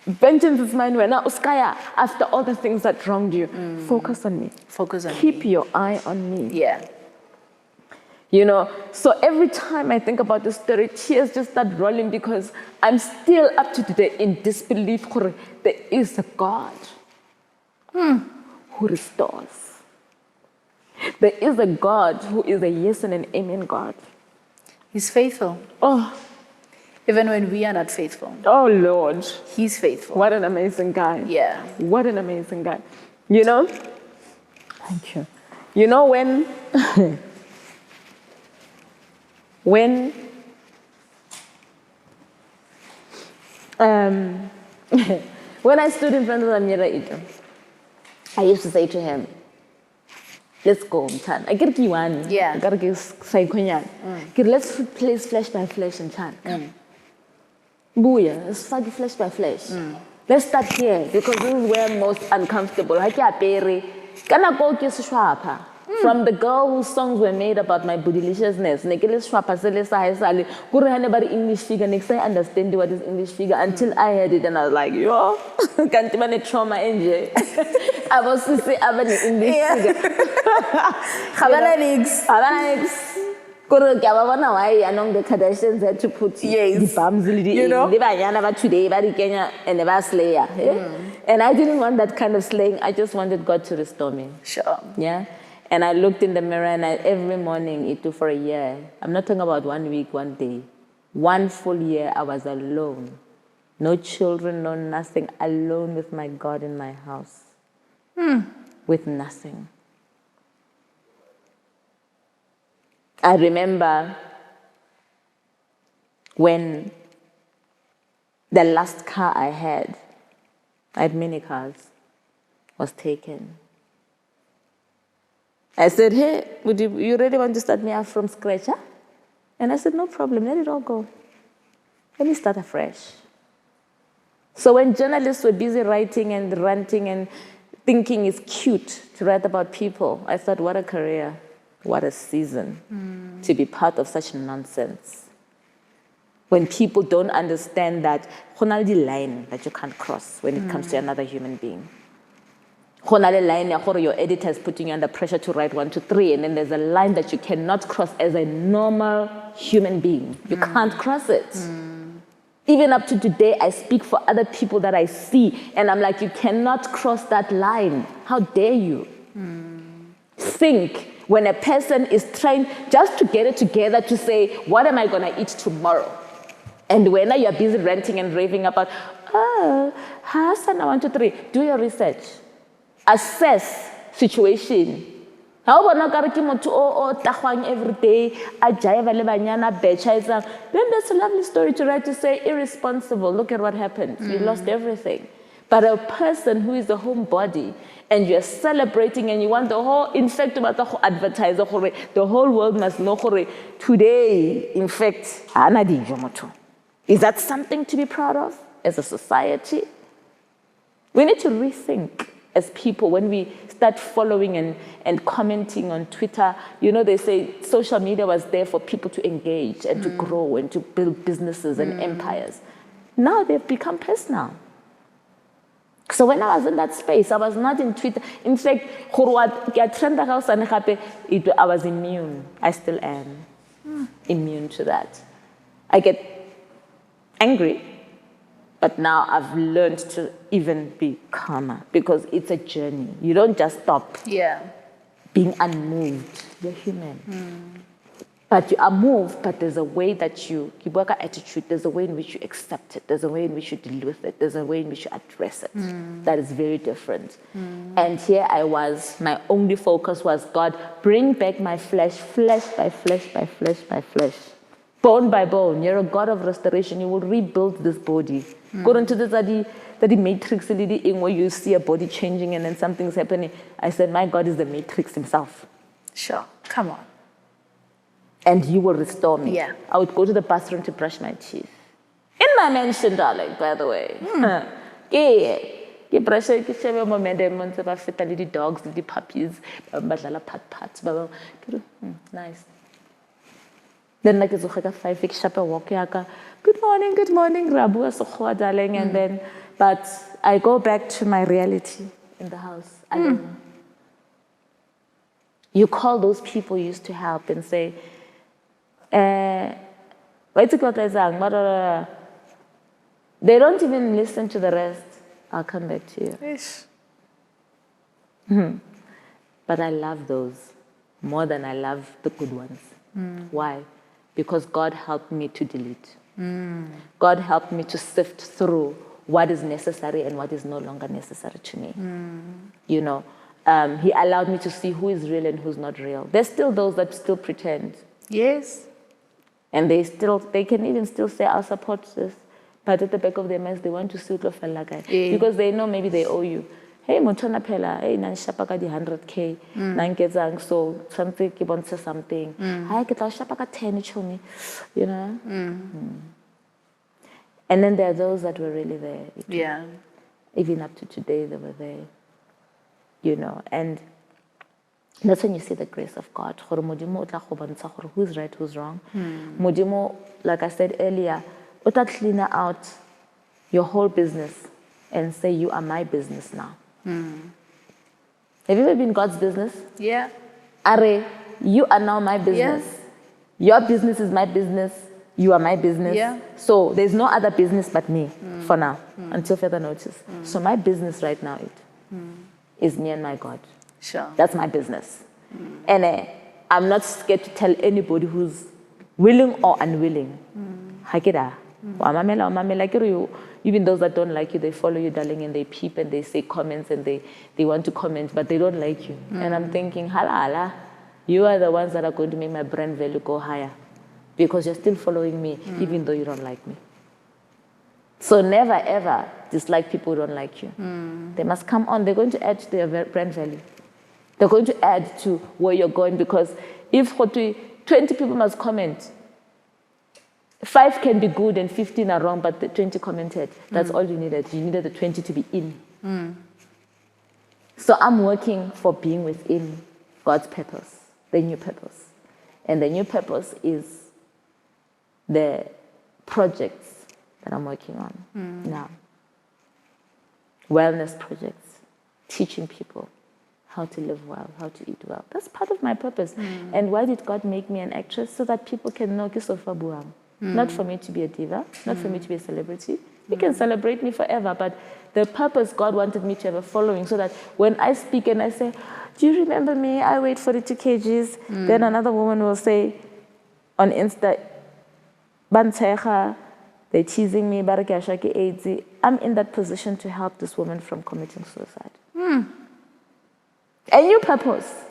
vengeance is mine. When after all the things that wronged you, focus on me. Focus on Keep me. your eye on me. Yeah. You know, so every time I think about this story, tears just start rolling because I'm still up to today in disbelief. There is a God who restores. There is a God who is a yes and an amen God. He's faithful. Oh, Even when we are not faithful. oh Lord. He's faithful. What an amazing guy. Yeah. What an amazing guy. You know? Thank you. You know when when I stood in front of the mirror, I used to say to him, let's go, Mchan. I get you one. Yeah. I gotta give Sekhu-Pedi. Let's replace flesh by flesh and Chan. Booyah, let's fight flesh by flesh. Let's start here because this is where I'm most uncomfortable. From the girl whose songs were made about my bootyliciousness, English figure, next I understand what is English figure until I heard it and I was like, yo, can't even trauma NJ. I was to say I'm an English figure. The Kardashians had to put the bums, you know, today, and never slayer. And I didn't want that kind of slaying. I just wanted God to restore me. Sure. Yeah. And I looked in the mirror and every morning, it took for a year. I'm not talking about 1 week, 1 day. 1 full year, I was alone. No children, no nothing. Alone with my God in my house. With nothing. I remember when the last car I had many cars, was taken. I said, hey, you really want to start me off from scratch? Huh? And I said, no problem, let it all go. Let me start afresh. So when journalists were busy writing and ranting and thinking it's cute to write about people, I thought, what a career, what a season to be part of such nonsense. When people don't understand that there's the line that you can't cross when it comes to another human being. There's the line where your editor is putting you under pressure to write 1, 2, 3, and then there's a line that you cannot cross as a normal human being. You can't cross it. Even up to today, I speak for other people that I see, and I'm like, you cannot cross that line. How dare you? Think when a person is trying just to get it together to say, what am I going to eat tomorrow? And when you're busy ranting and raving about, Hassan, 1, 2, 3, do your research. Assess situation. How about every day, then that's a lovely story to write to say, irresponsible, look at what happened. You lost everything. But a person who is the homebody, and you're celebrating and you want the whole, in fact, the whole advertiser, the whole world must know today, in fact, is that something to be proud of as a society? We need to rethink as people when we start following and commenting on Twitter. You know, they say social media was there for people to engage and to grow and to build businesses and empires. Now they've become personal. So when I was in that space, I was not in Twitter. In fact, I was immune. I still am immune to that. I get angry, but now I've learned to even be calmer because it's a journey. You don't just stop being unmoved. You're human. But you are moved, but there's a way that you work an attitude, there's a way in which you accept it, there's a way in which you deal with it, there's a way in which you address it. That is very different. And here I was, my only focus was, God, bring back my flesh, flesh by flesh by flesh by flesh. Bone by bone. You're a God of restoration. You will rebuild this body. According to the matrix where you see a body changing and then something's happening. I said, my God is the matrix himself. Sure, come on. And you will restore me. Yeah. I would go to the bathroom to brush my teeth. In my mansion, darling, by the way. Brush the dogs, the puppies, nice. Then like it's 5 weeks shop walk good morning, Rabu, darling, and then but I go back to my reality in the house. You call those people you used to help and say, they don't even listen to the rest. I'll come back to you. Ish. But I love those more than I love the good ones. Why? Because God helped me to delete. God helped me to sift through what is necessary and what is no longer necessary to me. You know, He allowed me to see who is real and who's not real. There's still those that still pretend. Yes. And they can even still say, I'll support this. But at the back of their minds, they want to still go for like because they know maybe they owe you. Hey, Montana Pella, hey, nan shapaka di 100K, nan gezang, so something, keep on say something. Hi, get our shapaka 10, chumi, you know? And then there are those that were really there. Yeah. Even up to today, they were there, you know? And that's when you see the grace of God. Who's right, who's wrong. Modimo, like I said earlier, uta clean out your whole business and say, you are my business now. Have you ever been God's business? Yeah. Are, you are now my business. Yes. Your business is my business. You are my business. Yeah. So there's no other business but me for now, until further notice. So my business right now is me and my God. Sure. That's my business. And I'm not scared to tell anybody who's willing or unwilling. Hakira. Even those that don't like you, they follow you, darling, and they peep and they say comments and they want to comment, but they don't like you. And I'm thinking, hala, you are the ones that are going to make my brand value go higher because you're still following me, even though you don't like me. So never, ever dislike people who don't like you. They must come on. They're going to add to their brand value. They're going to add to where you're going because if 20 people must comment, 5 can be good and 15 are wrong, but the 20 commented. That's all you needed. You needed the 20 to be in. So I'm working for being within God's purpose, the new purpose. And the new purpose is the projects that I'm working on now. Wellness projects, teaching people how to live well, how to eat well. That's part of my purpose. And why did God make me an actress? So that people can know ke Sophie Ndaba. Not for me to be a diva, not for me to be a celebrity. You can celebrate me forever, but the purpose God wanted me to have a following so that when I speak and I say, do you remember me? I weighed 42 kgs. Then another woman will say on Insta, Bantecha, they're teasing me, AIDS. I'm in that position to help this woman from committing suicide. A new purpose.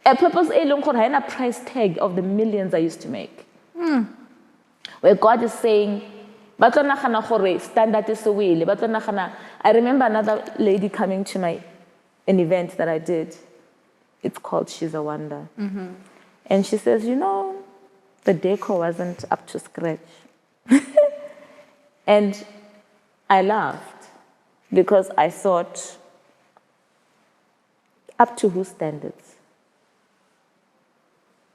A purpose a price tag of the millions I used to make. Where God is saying, standard is a wheel. I remember another lady coming to an event that I did. It's called She's a Wonder. And she says, you know, the decor wasn't up to scratch. And I laughed because I thought, up to whose standards?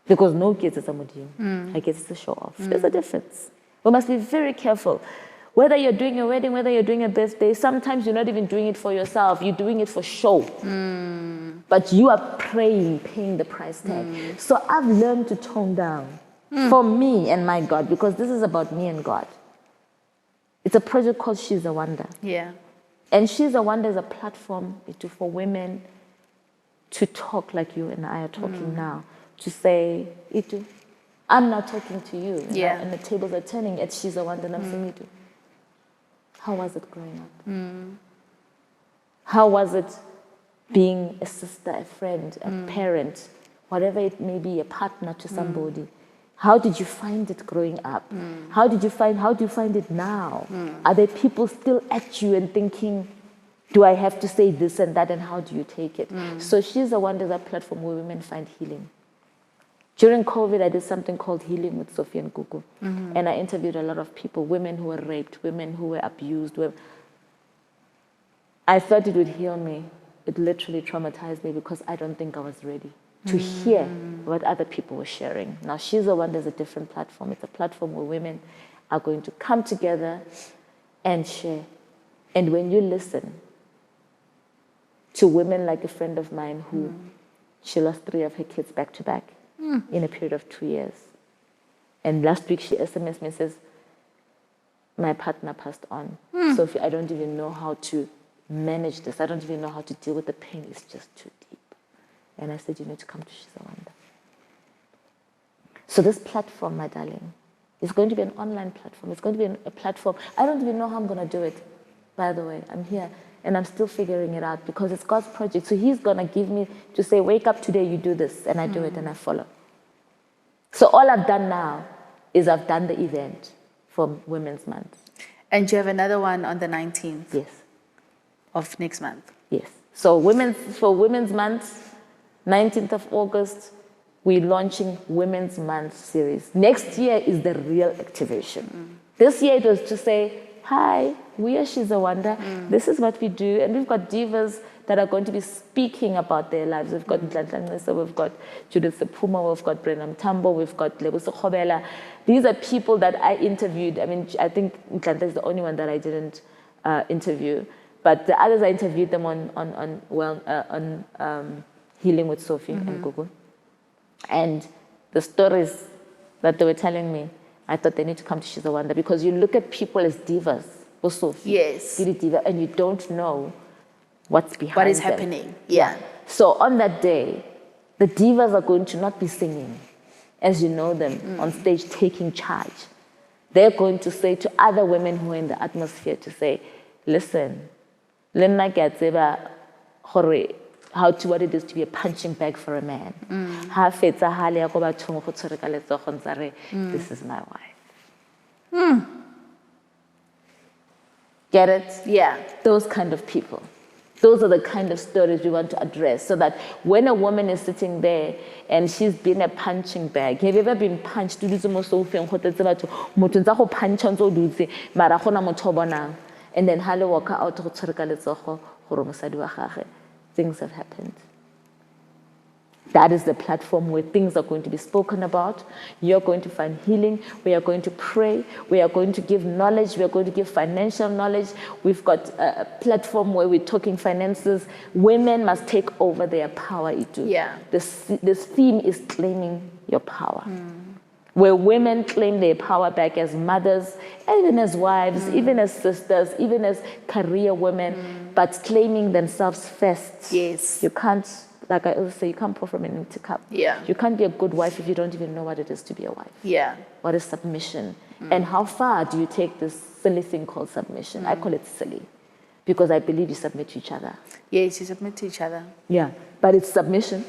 Because no kids is a mudim. I guess it's a show off. There's a difference. We must be very careful. Whether you're doing a wedding, whether you're doing a birthday, sometimes you're not even doing it for yourself. You're doing it for show. But you are paying the price tag. So I've learned to tone down for me and my God, because this is about me and God. It's a project called She's a Wonder. Yeah. And She's a Wonder is a platform for women to talk like you and I are talking now. To say, Itu, I'm not talking to you. And the tables are turning at She's a Wonder and I'm saying, Itu, how was it growing up? How was it being a sister, a friend, a parent, whatever it may be, a partner to somebody? How did you find it growing up? How do you find it now? Are there people still at you and thinking, do I have to say this and that, and how do you take it? So She's a Wonder is a platform where women find healing. During COVID, I did something called Healing with Sophie and Gugu. And I interviewed a lot of people, women who were raped, women who were abused. I thought it would heal me. It literally traumatized me because I don't think I was ready to hear what other people were sharing. Now, She's a Wonder is a different platform. It's a platform where women are going to come together and share. And when you listen to women like a friend of mine who she lost 3 of her kids back to back in a period of 2 years. And last week she SMSed me and says, my partner passed on. Sophie, I don't even know how to manage this. I don't even know how to deal with the pain. It's just too deep. And I said, you need to come to She's a Wonder. So this platform, my darling, is going to be an online platform. It's going to be a platform. I don't even know how I'm going to do it. By the way, I'm here. And I'm still figuring it out because it's God's project. So He's going to give me to say, wake up today, you do this. And I do it and I follow. So all I've done now is I've done the event for Women's Month. And you have another one on the 19th? Yes. Of next month? Yes. So for Women's Month, 19th of August, we're launching Women's Month series. Next year is the real activation. This year it was to say, hi, we are She's a Wonder. This is what we do. And we've got divas that are going to be speaking about their lives. We've got Nhlanhla, we've got Judith Sepuma, we've got Brenham Tambo, we've got Lebuso Khobela. These are people that I interviewed. I mean, I think Nhlanhla is the only one that I didn't interview. But the others, I interviewed them on Healing with Sophie and Gugu. And the stories that they were telling me, I thought they need to come to She's a Wonder because you look at people as divas, or Sophie, yes, diva, and you don't know what's behind what is them. happening. Yeah. So on that day, the divas are going to not be singing as you know them on stage taking charge. They're going to say to other women who are in the atmosphere to say, listen, what it is to be a punching bag for a man. This is my wife. Get it? Yeah. Those kind of people. Those are the kind of stories we want to address, so that when a woman is sitting there and she's been a punching bag, have you ever been punched? And then hale walk out things have happened. That is the platform where things are going to be spoken about. You're going to find healing. We are going to pray. We are going to give knowledge. We are going to give financial knowledge. We've got a platform where we're talking finances. Women must take over their power. Yeah. This theme is claiming your power. Where women claim their power back as mothers, even as wives, even as sisters, even as career women, but claiming themselves first. Yes. You can't, like I always say, you can't pour from an empty cup. Yeah. You can't be a good wife if you don't even know what it is to be a wife. Yeah. What is submission? And how far do you take this silly thing called submission? I call it silly because I believe you submit to each other. Yes, you submit to each other. Yeah, but it's submission,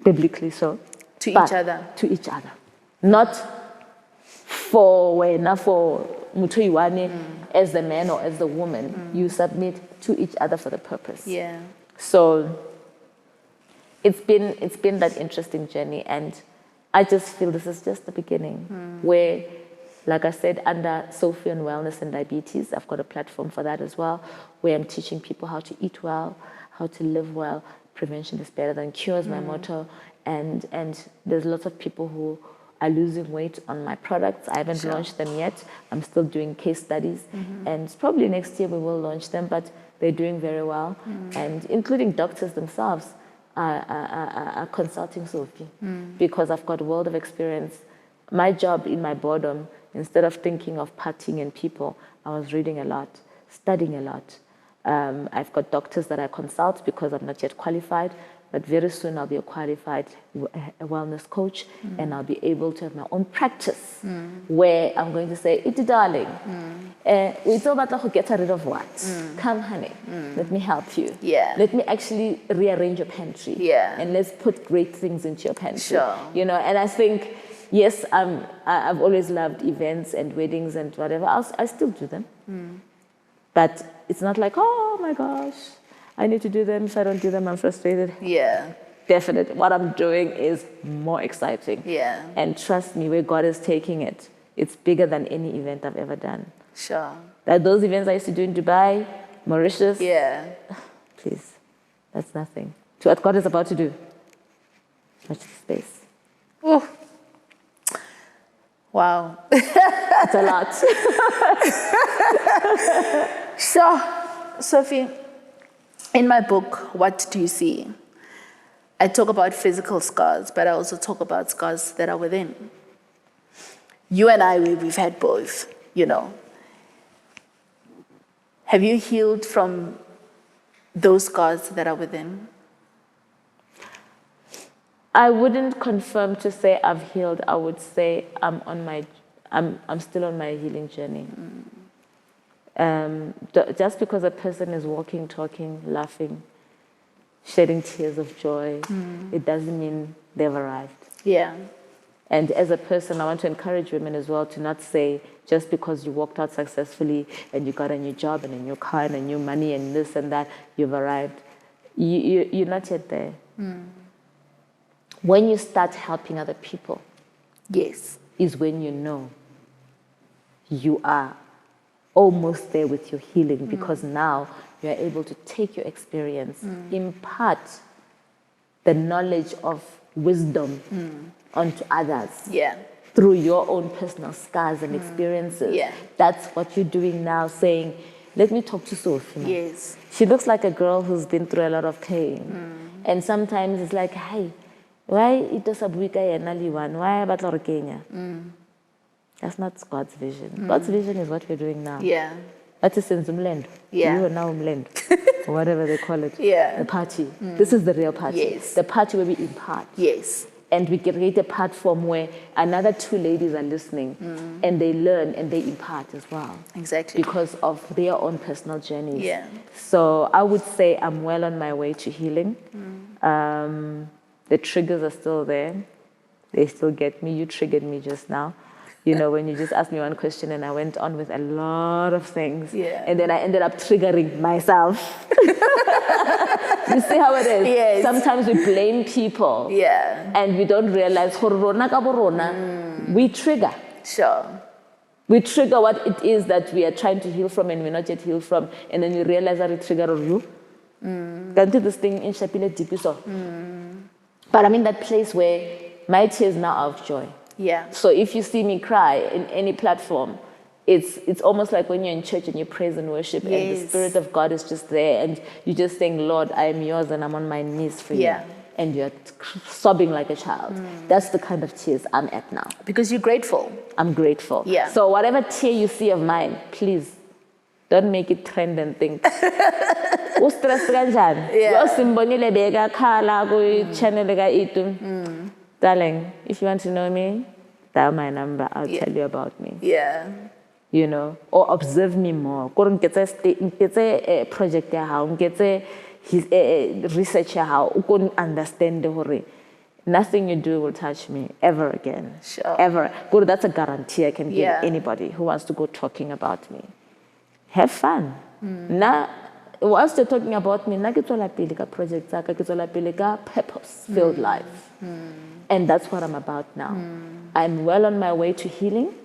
biblically so. To but each other. To each other. Not for wena for muthu iwane as the man or as the woman. You submit to each other for the purpose. Yeah. So it's been that interesting journey, and I just feel this is just the beginning. Where, like I said, under Sophie on Wellness and Diabetes, I've got a platform for that as well, where I'm teaching people how to eat well, how to live well. Prevention is better than cure is my motto, and there's lots of people who are losing weight on my products. I haven't launched them yet. I'm still doing case studies, and probably next year we will launch them, but they're doing very well, and including doctors themselves are consulting Sophie because I've got a world of experience. My job in my boredom, instead of thinking of partying and people, I was reading a lot, studying a lot. I've got doctors that I consult because I'm not yet qualified, but very soon I'll be a qualified wellness coach, and I'll be able to have my own practice where I'm going to say, "Iti darling, we talk about to get rid of what? Come, honey, let me help you. Yeah. Let me actually rearrange your pantry. Yeah. And let's put great things into your pantry." Sure. You know, and I think, yes, I've always loved events and weddings and whatever. I still do them. But it's not like, oh my gosh, I need to do them. If I don't do them, I'm frustrated. Yeah. Definitely. What I'm doing is more exciting. Yeah. And trust me, where God is taking it, it's bigger than any event I've ever done. Sure. Like those events I used to do in Dubai, Mauritius. Yeah. Please, that's nothing to what God is about to do. Watch the space. Oh. Wow. It's a lot. So, Sophie, in my book, What Do You See? I talk about physical scars, but I also talk about scars that are within. You and I, we've had both, you know. Have you healed from those scars that are within? I wouldn't confirm to say I've healed. I would say I'm still on my healing journey. Just because a person is walking, talking, laughing, shedding tears of joy, it doesn't mean they've arrived. Yeah. And as a person, I want to encourage women as well to not say, just because you walked out successfully and you got a new job and a new car and a new money and this and that, you've arrived. You're not yet there. When you start helping other people, Yes. is when you know you are almost there with your healing, because now you are able to take your experience, impart the knowledge of wisdom onto others. Yeah. Through your own personal scars and experiences. Yeah. That's what you're doing now, saying, let me talk to Sophie. Yes. She looks like a girl who's been through a lot of pain. And sometimes it's like, hey, why it does a one? Why about Kenya? That's not God's vision. God's vision is what we're doing now. Yeah. That is in Zimland. Yeah. You are now Mland. Or whatever they call it. Yeah. The party. This is the real party. Yes. The party where we impart. Yes. And we create a platform where another two ladies are listening and they learn and they impart as well. Exactly. Because of their own personal journeys. Yeah. So I would say I'm well on my way to healing. The triggers are still there. They still get me. You triggered me just now. You know, when you just asked me one question and I went on with a lot of things. Yeah. And then I ended up triggering myself. You see how it is? Yes. Sometimes we blame people. Yeah. And we don't realize, we trigger. Sure. We trigger what it is that we are trying to heal from and we're not yet healed from. And then you realize that it triggered you. Can't do this thing in Shapile deep so. But I'm in that place where my tears now are of joy. Yeah. So if you see me cry in any platform, it's almost like when you're in church and you praise and worship and the Spirit of God is just there and you're just saying, Lord, I am yours and I'm on my knees for you. And you're sobbing like a child. That's the kind of tears I'm at now. Because you're grateful. I'm grateful. Yeah. So whatever tear you see of mine, please don't make it trend and think. Darling, if you want to know me, dial my number. I'll tell you about me. Yeah. You know, or observe me more. Get a project how get his research how you understand the nothing you do will touch me ever again. Sure. Ever. Good, that's a guarantee I can give anybody who wants to go talking about me. Have fun. Now, whilst you're talking about me, na ke tswela pele ka project tsaka, ke tswela pele ka purpose-filled life. And that's what I'm about now. I'm well on my way to healing.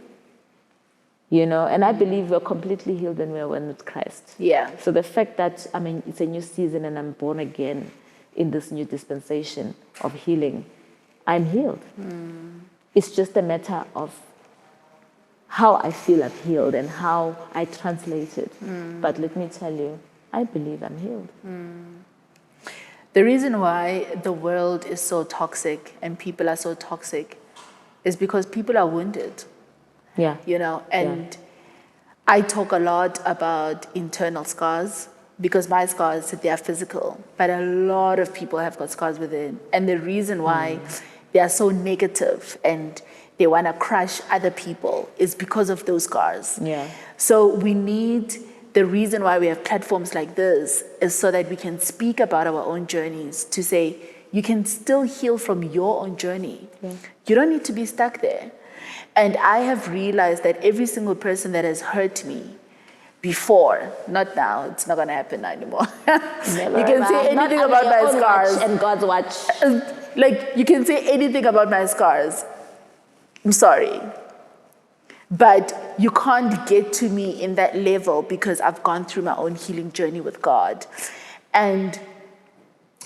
You know, and I believe we're completely healed when we're one with Christ. Yeah. So the fact that, I mean, it's a new season and I'm born again in this new dispensation of healing, I'm healed. It's just a matter of how I feel I'm healed and how I translate it. But let me tell you, I believe I'm healed. The reason why the world is so toxic and people are so toxic is because people are wounded. Yeah. You know, and I talk a lot about internal scars because my scars, they are physical, but a lot of people have got scars within. And the reason why they are so negative and they want to crush other people is because of those scars. Yeah. So we need, the reason why we have platforms like this is so that we can speak about our own journeys, to say you can still heal from your own journey. You don't need to be stuck there. And I have realized that every single person that has hurt me before, not now, it's not going to happen anymore. You can say anything about my scars. And God's watch. Like, you can say anything about my scars. I'm sorry. But you can't get to me in that level because I've gone through my own healing journey with God. And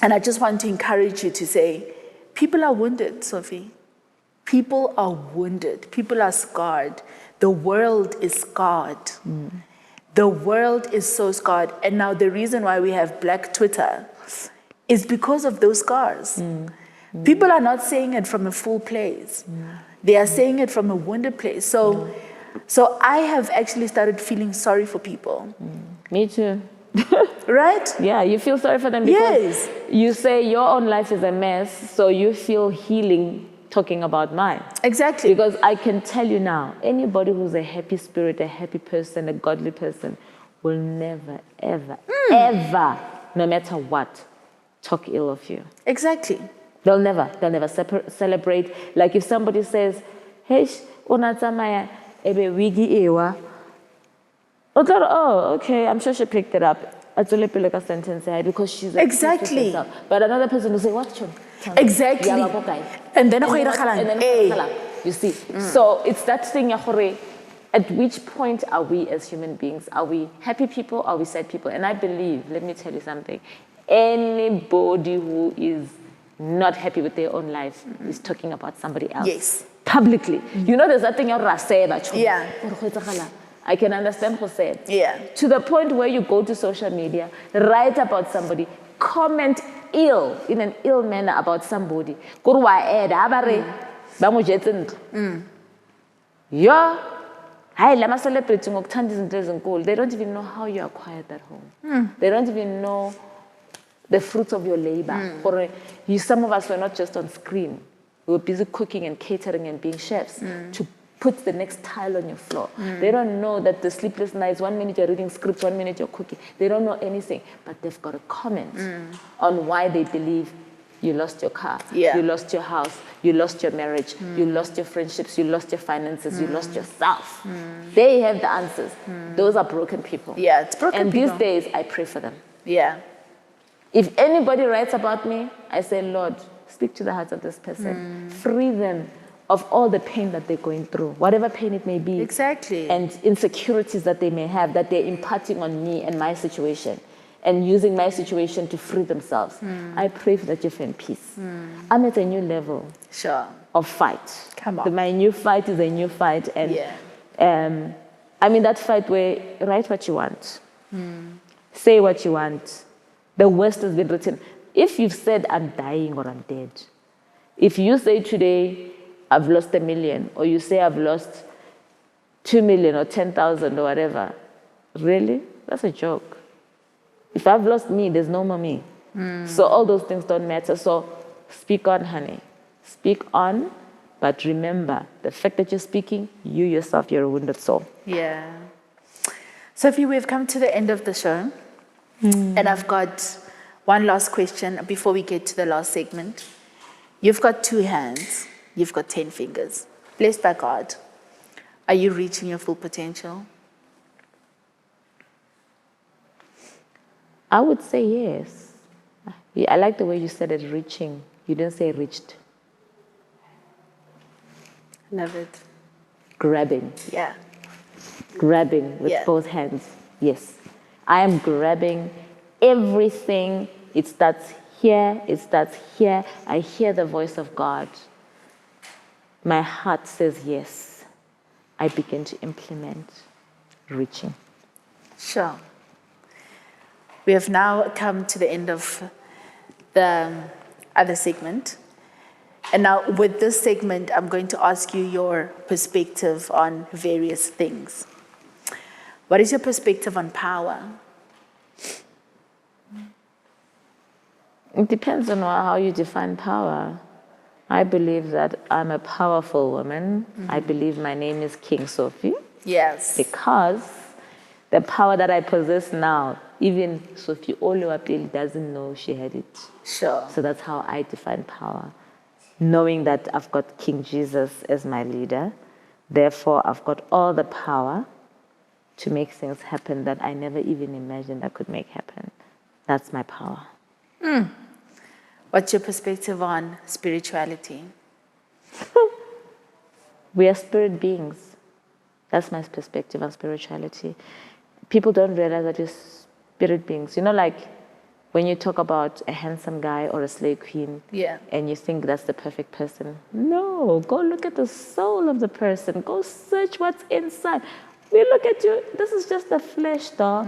I just want to encourage you to say, people are wounded, Sophie. People are wounded. People are scarred. The world is scarred. The world is so scarred. And now the reason why we have Black Twitter is because of those scars. People are not saying it from a full place. They are saying it from a wounded place. So I have actually started feeling sorry for people. Me too. Right? Yeah, you feel sorry for them because you say your own life is a mess, so you feel healing talking about mine. Exactly. Because I can tell you now, anybody who's a happy spirit, a happy person, a godly person, will never, ever, ever, no matter what, talk ill of you. Exactly. They'll never celebrate. Like if somebody says, hey, unatsamaya ebe wigi ewa. Oh, okay, I'm sure she picked it up. Sentence because she's exactly. But another person will say, what? Exactly. And then you see. So it's that thing, at which point are we as human beings? Are we happy people? Are we sad people? And I believe, let me tell you something, anybody who is not happy with their own life is talking about somebody else. Yes. Publicly. You know, there's that thing, I can understand who said. Yeah. To the point where you go to social media, write about somebody, comment ill, in an ill manner about somebody. Yeah. They don't even know how you acquired that home. They don't even know the fruits of your labor. Some of us were not just on screen. We were busy cooking and catering and being chefs to put the next tile on your floor. They don't know that the sleepless nights, 1 minute you're reading scripts, 1 minute you're cooking. They don't know anything, but they've got a comment on why they believe you lost your car, Yeah. you lost your house, you lost your marriage, you lost your friendships, you lost your finances, you lost yourself. They have the answers. Those are broken people. Yeah, it's broken and people. these days, I pray for them. Yeah. If anybody writes about me, I say, Lord, speak to the hearts of this person. Free them of all the pain that they're going through, whatever pain it may be. Exactly. And insecurities that they may have, that they're imparting on me and my situation, and using my situation to free themselves. I pray that you find peace. I'm at a new level Sure. of fight. Come on. My new fight is a new fight. And Yeah. I'm in that fight where write what you want. Say what you want. The worst has been written. If you've said, I'm dying or I'm dead, if you say today, I've lost 1 million, or you say I've lost 2 million or 10,000 or whatever, really? That's a joke. If I've lost me, there's no more me. So all those things don't matter. So speak on, honey. Speak on, but remember, the fact that you're speaking, you yourself, you're a wounded soul. Yeah. Sophie, we've come to the end of the show. And I've got one last question before we get to the last segment. You've got 2 hands. You've got 10 fingers. Blessed by God. Are you reaching your full potential? I would say yes. I like the way you said it, reaching. You didn't say reached. Love it. Grabbing. Yeah. Grabbing with Yeah. both hands. Yes. I am grabbing everything. It starts here. It starts here. I hear the voice of God. My heart says yes. I begin to implement reaching. Sure. We have now come to the end of the other segment. And now with this segment, I'm going to ask you your perspective on various things. What is your perspective on power? It depends on how you define power. I believe that I'm a powerful woman. I believe my name is King Sophie Yes. because the power that I possess now, even Sophie Oluwapili doesn't know she had it. Sure. So that's how I define power. Knowing that I've got King Jesus as my leader, therefore I've got all the power to make things happen that I never even imagined I could make happen. That's my power. What's your perspective on spirituality? We are spirit beings. That's my perspective on spirituality. People don't realize that we're spirit beings. You know, like when you talk about a handsome guy or a slave queen, Yeah. and you think that's the perfect person. No, go look at the soul of the person. Go search what's inside. We look at you, this is just the flesh, though.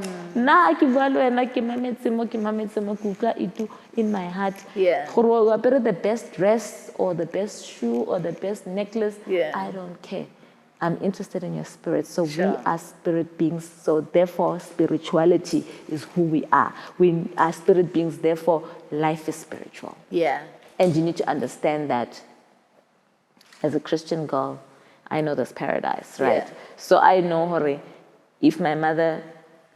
In my heart. Yeah. The best dress or the best shoe or the best necklace, Yeah. I don't care. I'm interested in your spirit. So Sure. we are spirit beings. So therefore, spirituality is who we are. We are spirit beings. Therefore, life is spiritual. Yeah. And you need to understand that as a Christian girl, I know there's paradise, right? Yeah. So I know, Hori, if my mother,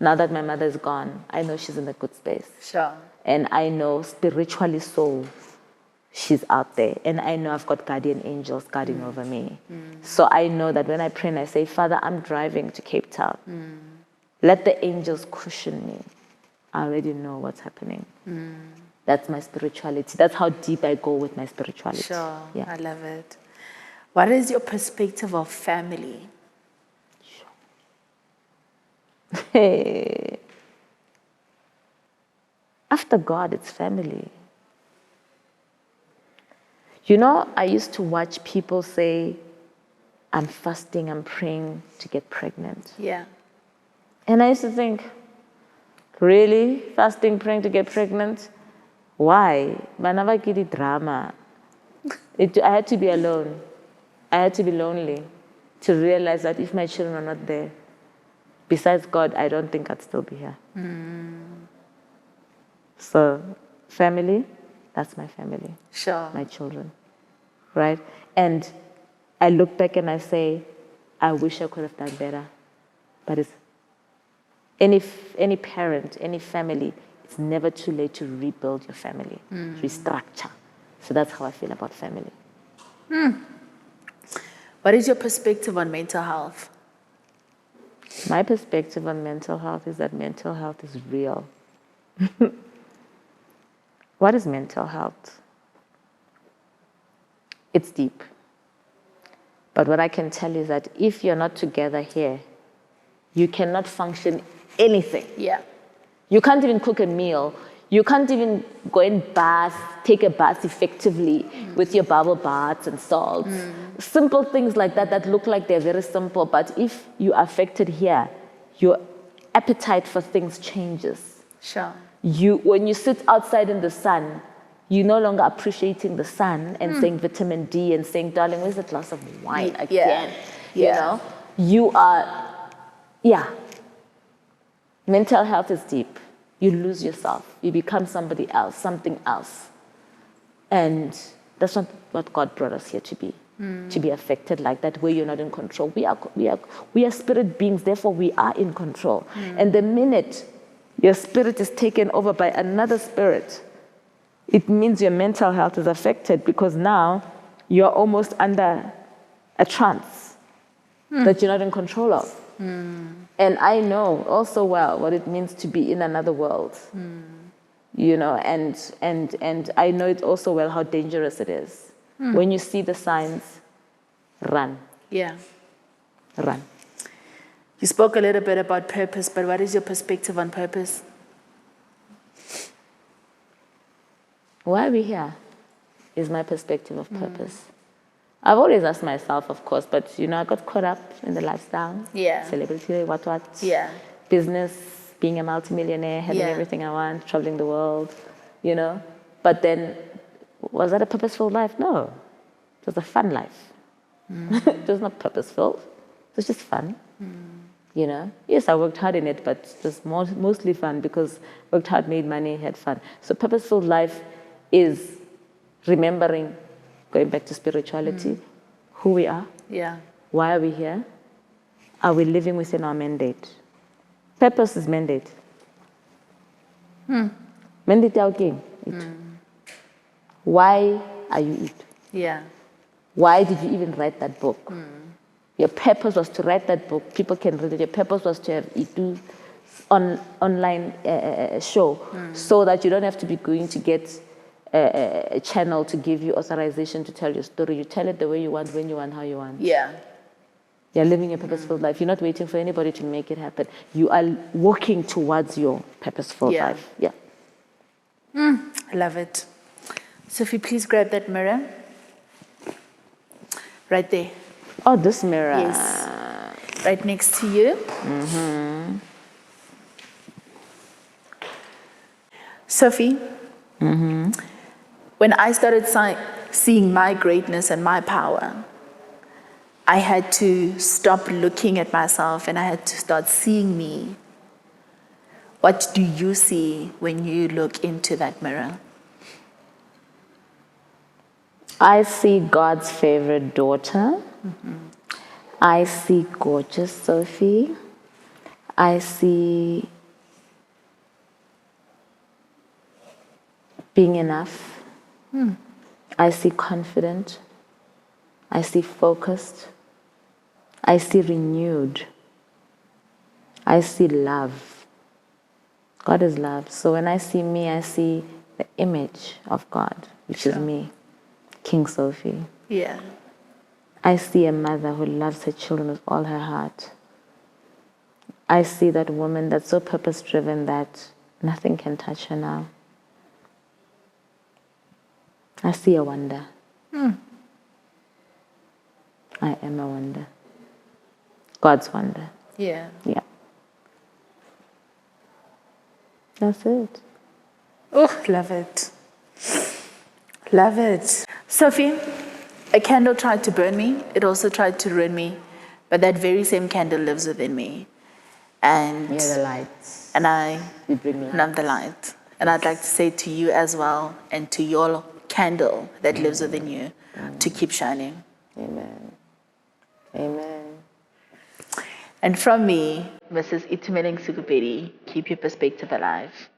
now that my mother is gone, I know she's in a good space. Sure. And I know spiritually so, she's out there. And I know I've got guardian angels guarding over me. So I know that when I pray and I say, Father, I'm driving to Cape Town. Let the angels cushion me. I already know what's happening. That's my spirituality. That's how deep I go with my spirituality. Sure. Yeah. I love it. What is your perspective of family? Hey. After God, it's family. You know, I used to watch people say, I'm fasting, I'm praying to get pregnant. Yeah. And I used to think, really? Fasting, praying to get pregnant? Why? Manava kiri drama. I had to be alone. I had to be lonely to realize that if my children are not there, besides God, I don't think I'd still be here. So, family, that's my family. Sure. My children, right? And I look back and I say, I wish I could have done better. But it's any parent, any family, it's never too late to rebuild your family, restructure. So that's how I feel about family. What is your perspective on mental health? My perspective on mental health is that mental health is real. What is mental health? It's deep. But what I can tell you is that if you're not together here, you cannot function anything. Yeah. You can't even cook a meal. You can't even go and take a bath effectively with your bubble baths and salts. Simple things like that that look like they're very simple, but if you are affected here, your appetite for things changes. Sure. When you sit outside in the sun, you're no longer appreciating the sun and saying vitamin D and saying, darling, where's the glass of wine again? You know, you are, mental health is deep. You lose yourself. You become somebody else, something else. And that's not what God brought us here to be affected like that, where you're not in control. We are spirit beings, therefore we are in control. And the minute your spirit is taken over by another spirit, it means your mental health is affected, because now you're almost under a trance that you're not in control of. And I know also well what it means to be in another world, you know, and I know it also well how dangerous it is. When you see the signs, run. Yeah. Run. You spoke a little bit about purpose, but what is your perspective on purpose? Why are we here is my perspective of purpose. I've always asked myself, of course, but, you know, I got caught up in the lifestyle. Yeah. Celebrity, what. Yeah. Business, being a multimillionaire, having everything I want, traveling the world, you know. But then, was that a purposeful life? No. It was a fun life. It was not purposeful. It was just fun. You know, yes, I worked hard in it, but it was mostly fun because worked hard, made money, had fun. So purposeful life is remembering, going back to spirituality, who we are, why are we here, are we living within our mandate? Purpose is mandate. Mandate again. Why are you it? Yeah. Why did you even write that book? Your purpose was to write that book. People can read it. Your purpose was to have it do online show, so that you don't have to be going to get a channel to give you authorization to tell your story. You tell it the way you want, when you want, how you want. Yeah. You're living a purposeful life. You're not waiting for anybody to make it happen. You are walking towards your purposeful life. Yeah. I love it. Sophie, please grab that mirror. Right there. Oh, this mirror. Yes. Right next to you. Sophie, when I started seeing my greatness and my power, I had to stop looking at myself and I had to start seeing me. What do you see when you look into that mirror? I see God's favorite daughter. I see gorgeous Sophie. I see being enough. I see confident. I see focused. I see renewed. I see love. God is love. So when I see me, I see the image of God, which is me, King Sophie. Yeah. I see a mother who loves her children with all her heart. I see that woman that's so purpose-driven that nothing can touch her now. I see a wonder. I am a wonder. God's wonder. Yeah. Yeah. That's it. Oh, love it. Love it. Sophie, a candle tried to burn me. It also tried to ruin me. But that very same candle lives within me. And You're the light. And I You bring light. love the light. And I'd like to say to you as well, and to your candle that lives within you, to keep shining. Amen. Amen. And from me, Mrs. Itumeleng Sekhu-Pedi, keep your perspective alive.